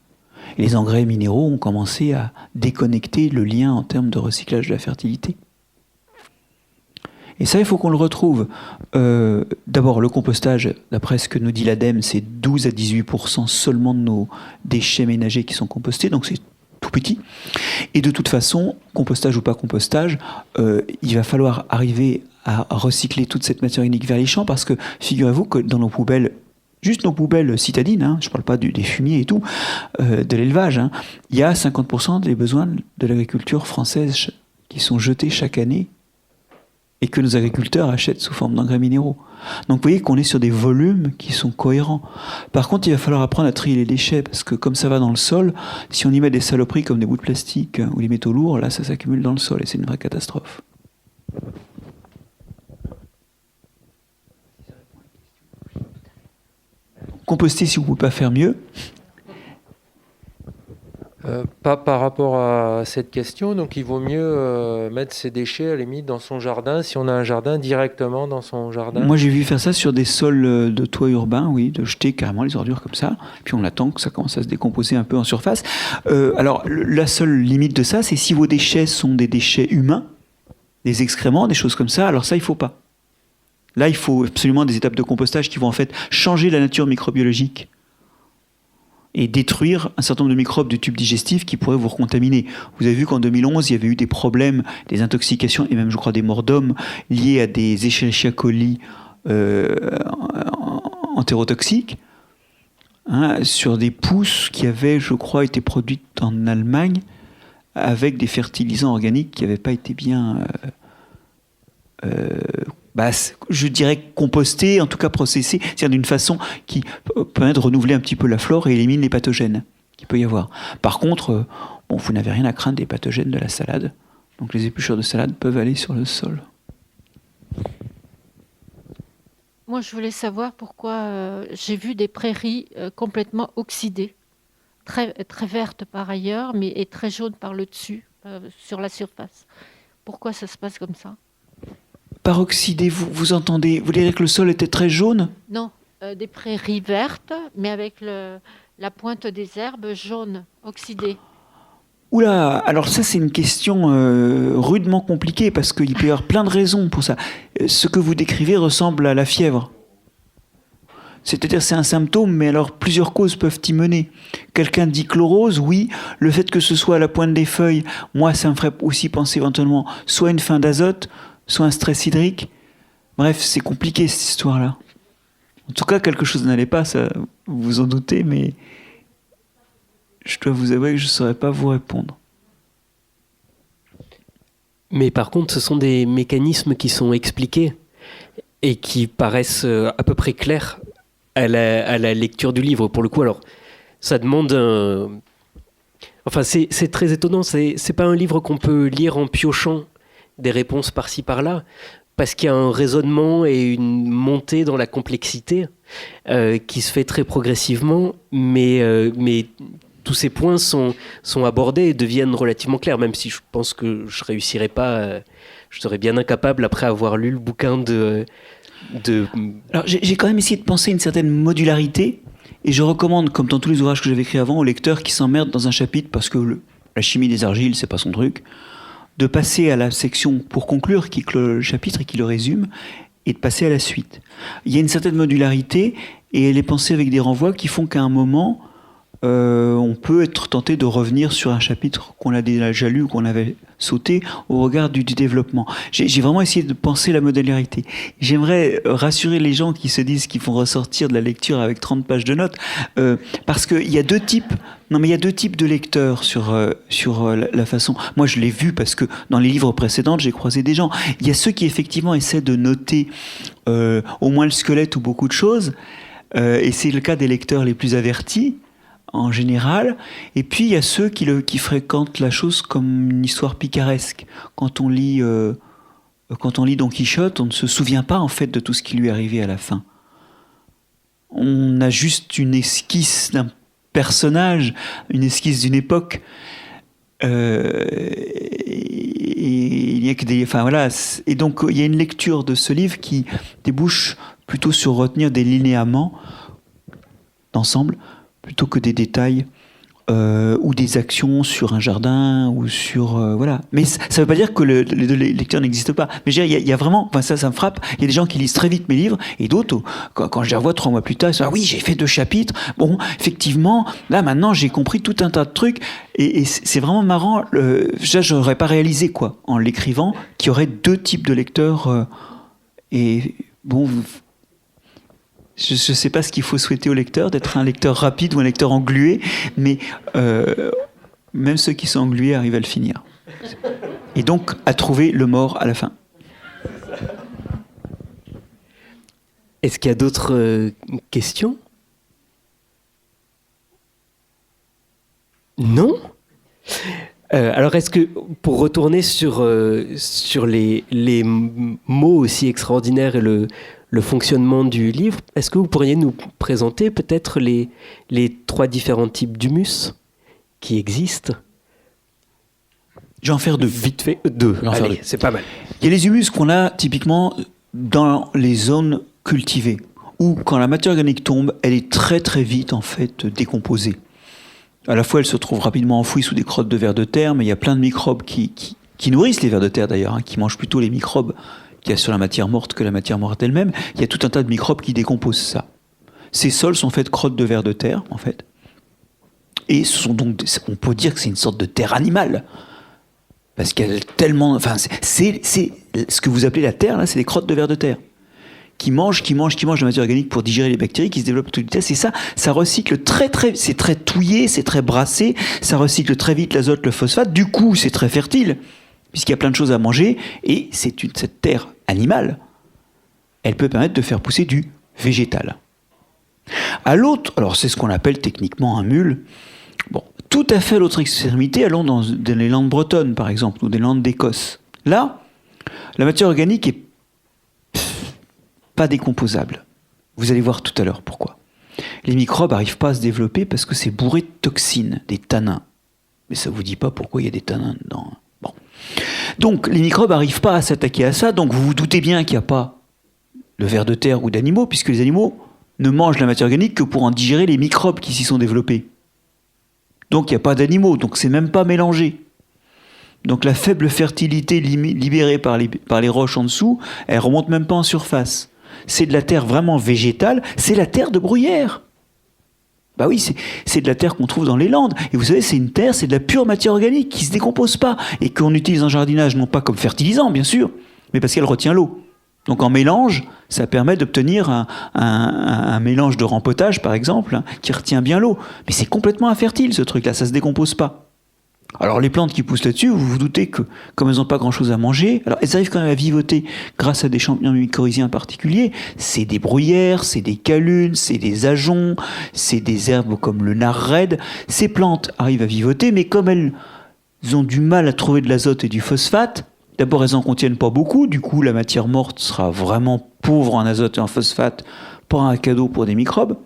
Et les engrais minéraux ont commencé à déconnecter le lien en termes de recyclage de la fertilité. Et ça, il faut qu'on le retrouve. D'abord, le compostage, d'après ce que nous dit l'ADEME, c'est 12 à 18% seulement de nos déchets ménagers qui sont compostés, donc c'est tout petit. Et de toute façon, compostage ou pas compostage, il va falloir arriver à recycler toute cette matière organique vers les champs, parce que figurez-vous que dans nos poubelles, juste nos poubelles citadines, je ne parle pas des fumiers et tout, de l'élevage, il y a 50% des besoins de l'agriculture française qui sont jetés chaque année et que nos agriculteurs achètent sous forme d'engrais minéraux. Donc vous voyez qu'on est sur des volumes qui sont cohérents. Par contre, il va falloir apprendre à trier les déchets, parce que comme ça va dans le sol, si on y met des saloperies comme des bouts de plastique ou des métaux lourds, là ça s'accumule dans le sol et c'est une vraie catastrophe. Composter si vous ne pouvez pas faire mieux. Pas par rapport à cette question, donc il vaut mieux mettre ses déchets à la limite dans son jardin, si on a un jardin, directement dans son jardin. Moi j'ai vu faire ça sur des sols de toits urbains, oui, de jeter carrément les ordures comme ça, puis on attend que ça commence à se décomposer un peu en surface. Alors la seule limite de ça, c'est si vos déchets sont des déchets humains, des excréments, des choses comme ça, alors ça il ne faut pas. Là il faut absolument des étapes de compostage qui vont en fait changer la nature microbiologique et détruire un certain nombre de microbes du tube digestif qui pourraient vous recontaminer. Vous avez vu qu'en 2011, il y avait eu des problèmes, des intoxications et même, je crois, des morts d'hommes liés à des Escherichia coli entérotoxiques, sur des pousses qui avaient, je crois, été produites en Allemagne avec des fertilisants organiques qui n'avaient pas été bien... je dirais composter, en tout cas processer, c'est-à-dire d'une façon qui permet de renouveler un petit peu la flore et élimine les pathogènes qu'il peut y avoir. Par contre, vous n'avez rien à craindre des pathogènes de la salade. Donc les épluchures de salade peuvent aller sur le sol. Moi, je voulais savoir pourquoi j'ai vu des prairies complètement oxydées, très, très vertes par ailleurs, mais et très jaunes par le dessus, sur la surface. Pourquoi ça se passe comme ça ? Par oxydé, vous entendez, vous voulez dire que le sol était très jaune ? Non, des prairies vertes, mais avec la pointe des herbes jaunes, oxydées. Oula, alors ça c'est une question rudement compliquée parce qu'il peut y avoir plein de raisons pour ça. Ce que vous décrivez ressemble à la fièvre. C'est-à-dire c'est un symptôme, mais alors plusieurs causes peuvent y mener. Quelqu'un dit chlorose, oui. Le fait que ce soit à la pointe des feuilles, moi ça me ferait aussi penser éventuellement soit une faim d'azote, soit un stress hydrique. Bref, c'est compliqué cette histoire-là. En tout cas, quelque chose n'allait pas, ça vous vous en doutez, mais je dois vous avouer que je ne saurais pas vous répondre. Mais par contre, ce sont des mécanismes qui sont expliqués et qui paraissent à peu près clairs à la lecture du livre. Pour le coup, alors, ça demande un... Enfin, c'est très étonnant. C'est pas un livre qu'on peut lire en piochant des réponses par-ci par-là, parce qu'il y a un raisonnement et une montée dans la complexité qui se fait très progressivement, mais tous ces points sont abordés et deviennent relativement clairs, même si je pense que je réussirais pas, je serais bien incapable après avoir lu le bouquin de... Alors j'ai quand même essayé de penser à une certaine modularité, et je recommande, comme dans tous les ouvrages que j'avais écrits avant, aux lecteurs qui s'emmerdent dans un chapitre parce que la chimie des argiles, c'est pas son truc, de passer à la section pour conclure qui clôt le chapitre et qui le résume, et de passer à la suite. Il y a une certaine modularité, et elle est pensée avec des renvois qui font qu'à un moment, on peut être tenté de revenir sur un chapitre qu'on a déjà lu ou qu'on avait sauté au regard du développement. J'ai vraiment essayé de penser la modularité. J'aimerais rassurer les gens qui se disent qu'ils vont ressortir de la lecture avec 30 pages de notes, parce qu'il y a deux types. Non, mais il y a deux types de lecteurs sur la façon... Moi, je l'ai vu parce que dans les livres précédents, j'ai croisé des gens. Il y a ceux qui, effectivement, essaient de noter au moins le squelette ou beaucoup de choses, et c'est le cas des lecteurs les plus avertis, en général. Et puis, il y a ceux qui fréquentent la chose comme une histoire picaresque. Quand on lit Don Quichotte, on ne se souvient pas, en fait, de tout ce qui lui est arrivé à la fin. On a juste une esquisse d'un personnage, une esquisse d'une époque. Et il y a que des... Enfin, voilà. Et donc, il y a une lecture de ce livre qui débouche plutôt sur retenir des linéaments d'ensemble, plutôt que des détails ou des actions sur un jardin ou sur... voilà. Mais ça ne veut pas dire que les deux lecteurs n'existent pas. Mais il y a vraiment... Enfin, ça me frappe. Il y a des gens qui lisent très vite mes livres et d'autres, quand je les revois 3 mois plus tard, ils disent « Ah oui, j'ai fait 2 chapitres. Bon, effectivement, là, maintenant, j'ai compris tout un tas de trucs. » Et c'est vraiment marrant. Ça, je n'aurais pas réalisé, quoi, en l'écrivant, qu'il y aurait 2 types de lecteurs. Et bon... Je ne sais pas ce qu'il faut souhaiter au lecteur, d'être un lecteur rapide ou un lecteur englué, mais même ceux qui sont englués arrivent à le finir. Et donc à trouver le mort à la fin. Est-ce qu'il y a d'autres questions? Non? Alors, est-ce que, pour retourner sur les mots aussi extraordinaires et le fonctionnement du livre, est-ce que vous pourriez nous présenter peut-être les 3 différents types d'humus qui existent? Je vais en faire 2. Vite fait, 2. Allez, c'est pas mal. Il y a les humus qu'on a typiquement dans les zones cultivées, où quand la matière organique tombe, elle est très très vite en fait décomposée. À la fois, elle se trouve rapidement enfouie sous des crottes de vers de terre, mais il y a plein de microbes qui nourrissent les vers de terre d'ailleurs, qui mangent plutôt les microbes qu'il y a sur la matière morte que la matière morte elle-même. Il y a tout un tas de microbes qui décomposent ça. Ces sols sont faits de crottes de vers de terre, en fait. Et ce sont donc, on peut dire que c'est une sorte de terre animale. Parce qu'il y a tellement... Enfin, c'est ce que vous appelez la terre, là, c'est des crottes de vers de terre. Qui mangent la matière organique pour digérer les bactéries, qui se développent à toute vitesse. Et ça recycle c'est très touillé, c'est très brassé, ça recycle très vite l'azote, le phosphate. Du coup, c'est très fertile, puisqu'il y a plein de choses à manger. Et cette terre animale, elle peut permettre de faire pousser du végétal. À l'autre, alors c'est ce qu'on appelle techniquement un mule. Bon, tout à fait à l'autre extrémité, allons dans les landes bretonnes, par exemple, ou des landes d'Écosse. Là, la matière organique est pas décomposable. Vous allez voir tout à l'heure pourquoi. Les microbes n'arrivent pas à se développer parce que c'est bourré de toxines, des tanins. Mais ça ne vous dit pas pourquoi il y a des tanins dedans. Bon. Donc, les microbes n'arrivent pas à s'attaquer à ça, donc vous vous doutez bien qu'il n'y a pas de vers de terre ou d'animaux, puisque les animaux ne mangent la matière organique que pour en digérer les microbes qui s'y sont développés. Donc, il n'y a pas d'animaux, donc c'est même pas mélangé. Donc, la faible fertilité libérée par les roches en dessous, elle remonte même pas en surface. C'est de la terre vraiment végétale, c'est la terre de bruyère. Bah oui, c'est de la terre qu'on trouve dans les landes. Et vous savez, c'est une terre, c'est de la pure matière organique qui ne se décompose pas et qu'on utilise en jardinage, non pas comme fertilisant, bien sûr, mais parce qu'elle retient l'eau. Donc en mélange, ça permet d'obtenir un mélange de rempotage, par exemple, qui retient bien l'eau. Mais c'est complètement infertile, ce truc-là, ça ne se décompose pas. Alors les plantes qui poussent là-dessus, vous vous doutez que comme elles n'ont pas grand-chose à manger, alors elles arrivent quand même à vivoter grâce à des champignons mycorhiziens particuliers. C'est des bruyères, c'est des calunes, c'est des ajoncs, c'est des herbes comme le nard raide. Ces plantes arrivent à vivoter, mais comme elles ont du mal à trouver de l'azote et du phosphate, d'abord elles n'en contiennent pas beaucoup, du coup la matière morte sera vraiment pauvre en azote et en phosphate, pas un cadeau pour des microbes.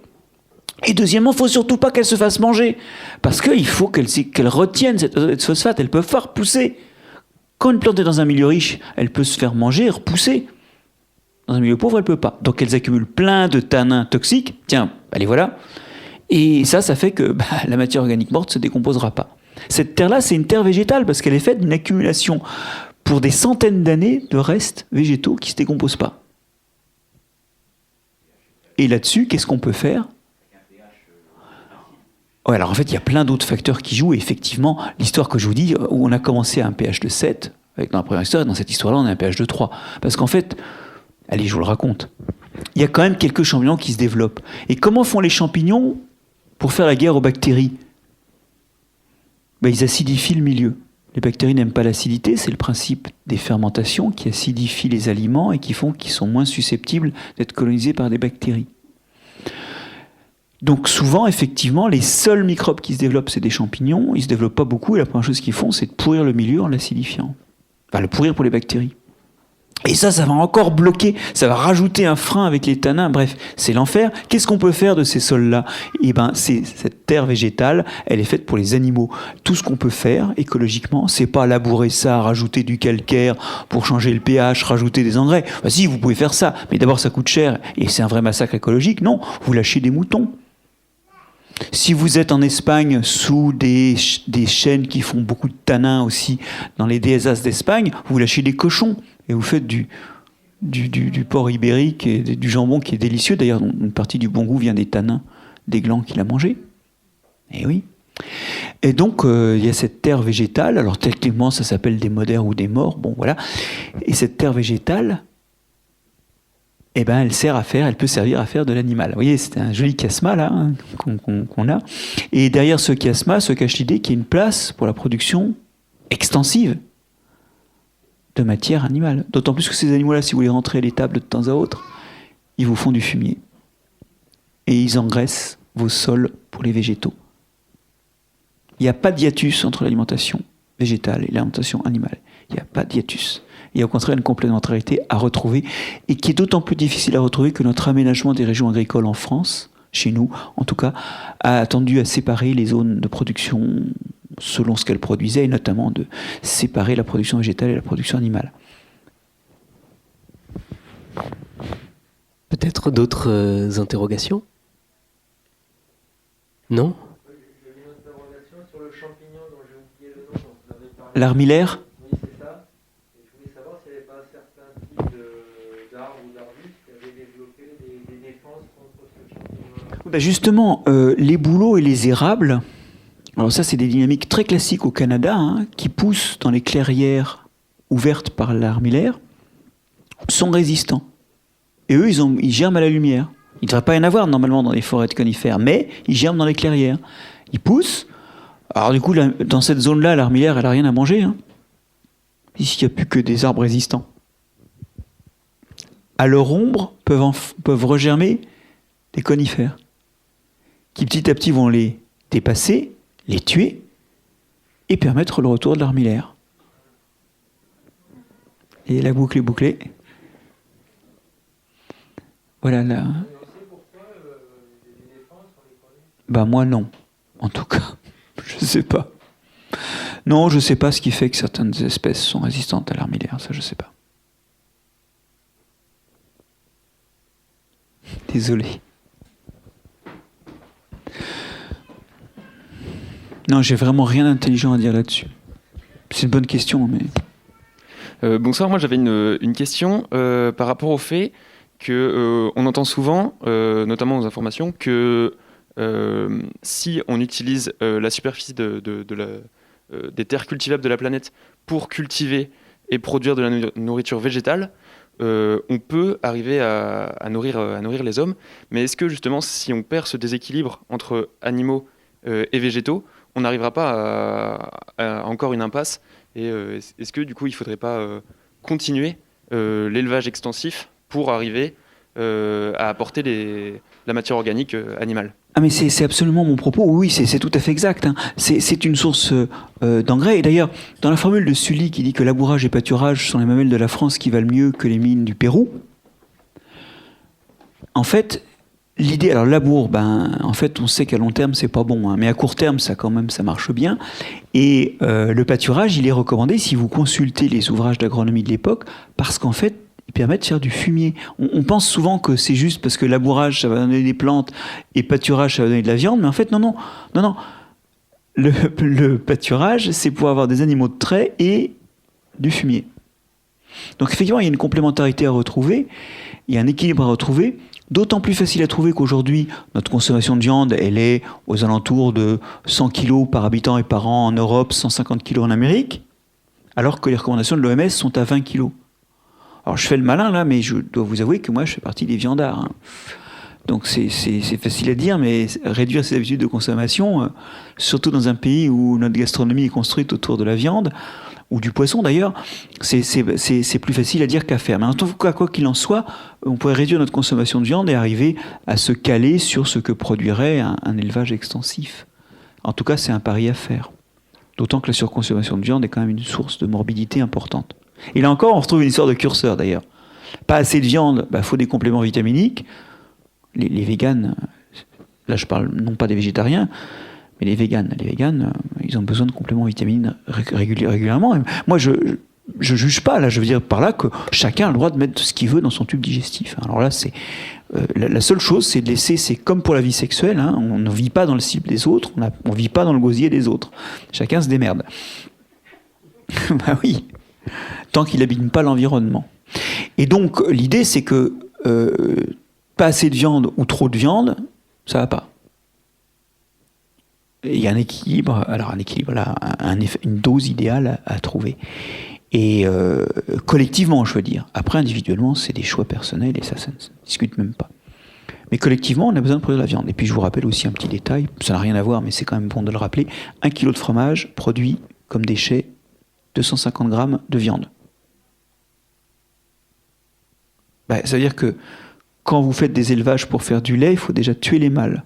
Et deuxièmement, il ne faut surtout pas qu'elles se fassent manger. Parce qu'il faut qu'elles retiennent cette azote et ce phosphate. Elles peuvent pas repousser. Quand une plante est dans un milieu riche, elle peut se faire manger et repousser. Dans un milieu pauvre, elle ne peut pas. Donc elles accumulent plein de tanins toxiques. Tiens, allez voilà. Et ça fait que la matière organique morte ne se décomposera pas. Cette terre-là, c'est une terre végétale parce qu'elle est faite d'une accumulation pour des centaines d'années de restes végétaux qui ne se décomposent pas. Et là-dessus, qu'est-ce qu'on peut faire ? Ouais, alors en fait, il y a plein d'autres facteurs qui jouent. Et effectivement, l'histoire que je vous dis, où on a commencé à un pH de 7, dans la première histoire, et dans cette histoire-là, on a un pH de 3. Parce qu'en fait, allez, je vous le raconte, il y a quand même quelques champignons qui se développent. Et comment font les champignons pour faire la guerre aux bactéries ? Ils acidifient le milieu. Les bactéries n'aiment pas l'acidité, c'est le principe des fermentations qui acidifient les aliments et qui font qu'ils sont moins susceptibles d'être colonisés par des bactéries. Donc souvent, effectivement, les seuls microbes qui se développent, c'est des champignons. Ils ne se développent pas beaucoup et la première chose qu'ils font, c'est de pourrir le milieu en l'acidifiant. Enfin, le pourrir pour les bactéries. Et ça va encore bloquer, ça va rajouter un frein avec les tanins. Bref, c'est l'enfer. Qu'est-ce qu'on peut faire de ces sols-là ? C'est cette terre végétale, elle est faite pour les animaux. Tout ce qu'on peut faire écologiquement, c'est pas labourer ça, rajouter du calcaire pour changer le pH, rajouter des engrais. Si, vous pouvez faire ça, mais d'abord ça coûte cher et c'est un vrai massacre écologique. Non, vous lâchez des moutons. Si vous êtes en Espagne sous des chênes qui font beaucoup de tanins aussi, dans les dehesas d'Espagne, vous lâchez des cochons et vous faites du porc ibérique et du jambon qui est délicieux. D'ailleurs, une partie du bon goût vient des tanins des glands qu'il a mangés. Eh oui. Et donc, il y a cette terre végétale. Alors, techniquement, ça s'appelle des modères ou des morts. Bon, voilà. Et cette terre végétale, eh ben, elle peut servir à faire de l'animal. Vous voyez, c'est un joli chiasma là qu'on a. Et derrière ce chiasma se cache l'idée qu'il y a une place pour la production extensive de matière animale. D'autant plus que ces animaux-là, si vous les rentrez à l'étable de temps à autre, ils vous font du fumier. Et ils engraissent vos sols pour les végétaux. Il n'y a pas de hiatus entre l'alimentation végétale et l'alimentation animale. Il n'y a pas de hiatus. Il y a au contraire une complémentarité à retrouver et qui est d'autant plus difficile à retrouver que notre aménagement des régions agricoles en France, chez nous en tout cas, a tendu à séparer les zones de production selon ce qu'elles produisaient et notamment de séparer la production végétale et la production animale. Peut-être d'autres interrogations? Non? L'armillaire? Oui, c'est ça. Et je voulais savoir s'il n'y avait pas certains types d'arbres ou d'arbustes qui avaient développé des défenses contre ce champignon. Ben justement, les bouleaux et les érables, alors ça c'est des dynamiques très classiques au Canada, qui poussent dans les clairières ouvertes par l'armillaire, sont résistants. Et eux, ils germent à la lumière. Il ne devrait pas y en avoir normalement dans les forêts de conifères, mais ils germent dans les clairières. Ils poussent. Alors du coup, dans cette zone-là, l'armillaire, elle n'a rien à manger. Ici, il n'y a plus que des arbres résistants. À leur ombre, peuvent regermer des conifères, qui petit à petit vont les dépasser, les tuer, et permettre le retour de l'armillaire. Et la boucle est bouclée. Voilà là. Bah moi non, en tout cas. Je sais pas. Non, je sais pas ce qui fait que certaines espèces sont résistantes à l'armillaire, ça je sais pas. Désolé. Non, j'ai vraiment rien d'intelligent à dire là-dessus. C'est une bonne question, mais... Bonsoir, moi j'avais une question par rapport au fait que on entend souvent, notamment aux informations, que si on utilise la superficie des terres cultivables de la planète pour cultiver et produire de la nourriture végétale, on peut arriver à nourrir les hommes. Mais est-ce que justement, si on perd ce déséquilibre entre animaux et végétaux, on n'arrivera pas à encore une impasse? Et est-ce que du coup, il ne faudrait pas continuer l'élevage extensif pour arriver à apporter la matière organique animale? Ah mais c'est absolument mon propos, oui, c'est tout à fait exact. C'est une source d'engrais. Et d'ailleurs, dans la formule de Sully qui dit que labourage et pâturage sont les mamelles de la France qui valent mieux que les mines du Pérou, en fait, l'idée... Alors labour, en fait, on sait qu'à long terme, c'est pas bon, mais à court terme, ça marche bien. Et le pâturage, il est recommandé si vous consultez les ouvrages d'agronomie de l'époque, parce qu'en fait, il permet de faire du fumier. On pense souvent que c'est juste parce que labourage, ça va donner des plantes, et pâturage, ça va donner de la viande, mais en fait, non. Le pâturage, c'est pour avoir des animaux de trait et du fumier. Donc effectivement, il y a une complémentarité à retrouver, il y a un équilibre à retrouver, d'autant plus facile à trouver qu'aujourd'hui, notre consommation de viande, elle est aux alentours de 100 kg par habitant et par an en Europe, 150 kg en Amérique, alors que les recommandations de l'OMS sont à 20 kg. Alors je fais le malin là, mais je dois vous avouer que moi je fais partie des viandards. Donc c'est facile à dire, mais réduire ses habitudes de consommation, surtout dans un pays où notre gastronomie est construite autour de la viande, ou du poisson d'ailleurs, c'est plus facile à dire qu'à faire. Mais en tout cas, quoi qu'il en soit, on pourrait réduire notre consommation de viande et arriver à se caler sur ce que produirait un élevage extensif. En tout cas, c'est un pari à faire. D'autant que la surconsommation de viande est quand même une source de morbidité importante. Et là encore, on retrouve une histoire de curseur d'ailleurs. Pas assez de viande, faut des compléments vitaminiques. Les véganes, là je parle non pas des végétariens, mais les véganes, ils ont besoin de compléments vitamines régulièrement. Et moi, je juge pas, là, je veux dire par là que chacun a le droit de mettre ce qu'il veut dans son tube digestif. Alors là, c'est la seule chose, c'est de laisser, c'est comme pour la vie sexuelle, on ne vit pas dans le slip des autres, on ne vit pas dans le gosier des autres. Chacun se démerde. Oui. Tant qu'il n'abîme pas l'environnement. Et donc, l'idée, c'est que pas assez de viande ou trop de viande, ça va pas. Il y a un équilibre, alors un équilibre là, une dose idéale à trouver. Et collectivement, je veux dire. Après, individuellement, c'est des choix personnels et ça ne se discute même pas. Mais collectivement, on a besoin de produire de la viande. Et puis, je vous rappelle aussi un petit détail, ça n'a rien à voir, mais c'est quand même bon de le rappeler. 1 kilo de fromage produit comme déchet 250 grammes de viande. Ça veut dire que quand vous faites des élevages pour faire du lait, il faut déjà tuer les mâles.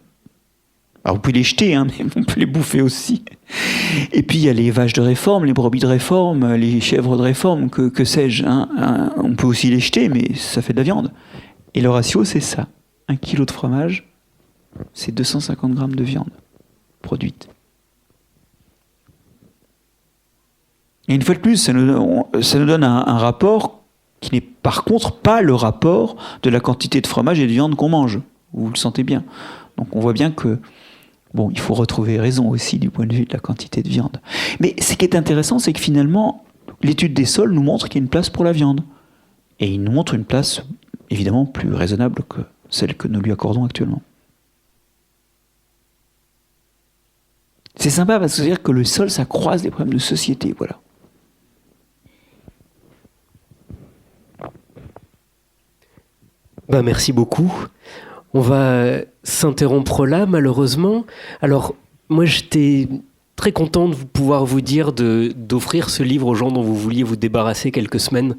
Alors vous pouvez les jeter, hein, mais on peut les bouffer aussi. Et puis il y a les vaches de réforme, les brebis de réforme, les chèvres de réforme, que sais-je. On peut aussi les jeter, mais ça fait de la viande. Et le ratio, c'est ça. 1 kilo de fromage, c'est 250 grammes de viande produite. Et une fois de plus, ça nous donne un rapport qui n'est par contre pas le rapport de la quantité de fromage et de viande qu'on mange. Vous le sentez bien. Donc on voit bien que il faut retrouver raison aussi du point de vue de la quantité de viande. Mais ce qui est intéressant, c'est que finalement, l'étude des sols nous montre qu'il y a une place pour la viande. Et il nous montre une place, évidemment, plus raisonnable que celle que nous lui accordons actuellement. C'est sympa parce que ça veut dire que le sol, ça croise les problèmes de société, voilà. Merci beaucoup. On va s'interrompre là, malheureusement. Alors, moi, j'étais très content de pouvoir vous dire d'offrir ce livre aux gens dont vous vouliez vous débarrasser quelques semaines,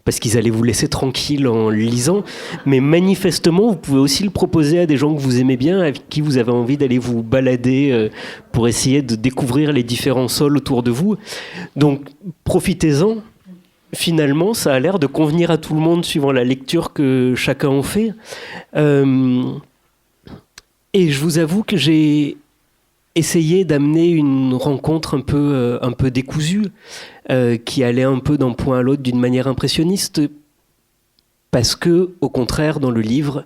parce qu'ils allaient vous laisser tranquille en le lisant. Mais manifestement, vous pouvez aussi le proposer à des gens que vous aimez bien, avec qui vous avez envie d'aller vous balader pour essayer de découvrir les différents sols autour de vous. Donc, profitez-en. Finalement, ça a l'air de convenir à tout le monde suivant la lecture que chacun en fait. Et je vous avoue que j'ai essayé d'amener une rencontre un peu décousue, qui allait un peu d'un point à l'autre d'une manière impressionniste, parce que, au contraire, dans le livre,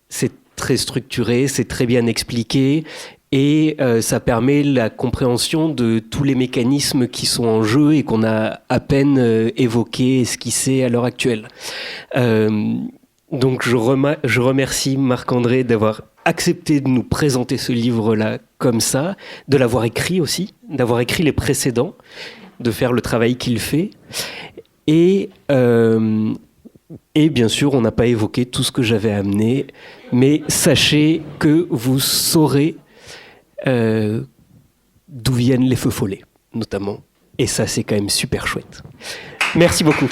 c'est très structuré, c'est très bien expliqué, et ça permet la compréhension de tous les mécanismes qui sont en jeu et qu'on a à peine évoqués, esquissés à l'heure actuelle. Donc je remercie Marc-André d'avoir accepté de nous présenter ce livre-là comme ça, de l'avoir écrit aussi, d'avoir écrit les précédents, de faire le travail qu'il fait. Et bien sûr, on n'a pas évoqué tout ce que j'avais amené, mais sachez que vous saurez d'où viennent les feux follets, notamment. Et ça, c'est quand même super chouette. Merci beaucoup.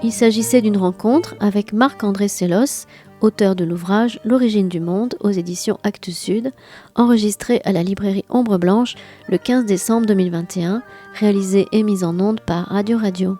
Il s'agissait d'une rencontre avec Marc-André Sellos, auteur de l'ouvrage L'origine du monde aux éditions Actes Sud, enregistré à la librairie Ombre Blanche le 15 décembre 2021, réalisé et mis en onde par Radio Radio.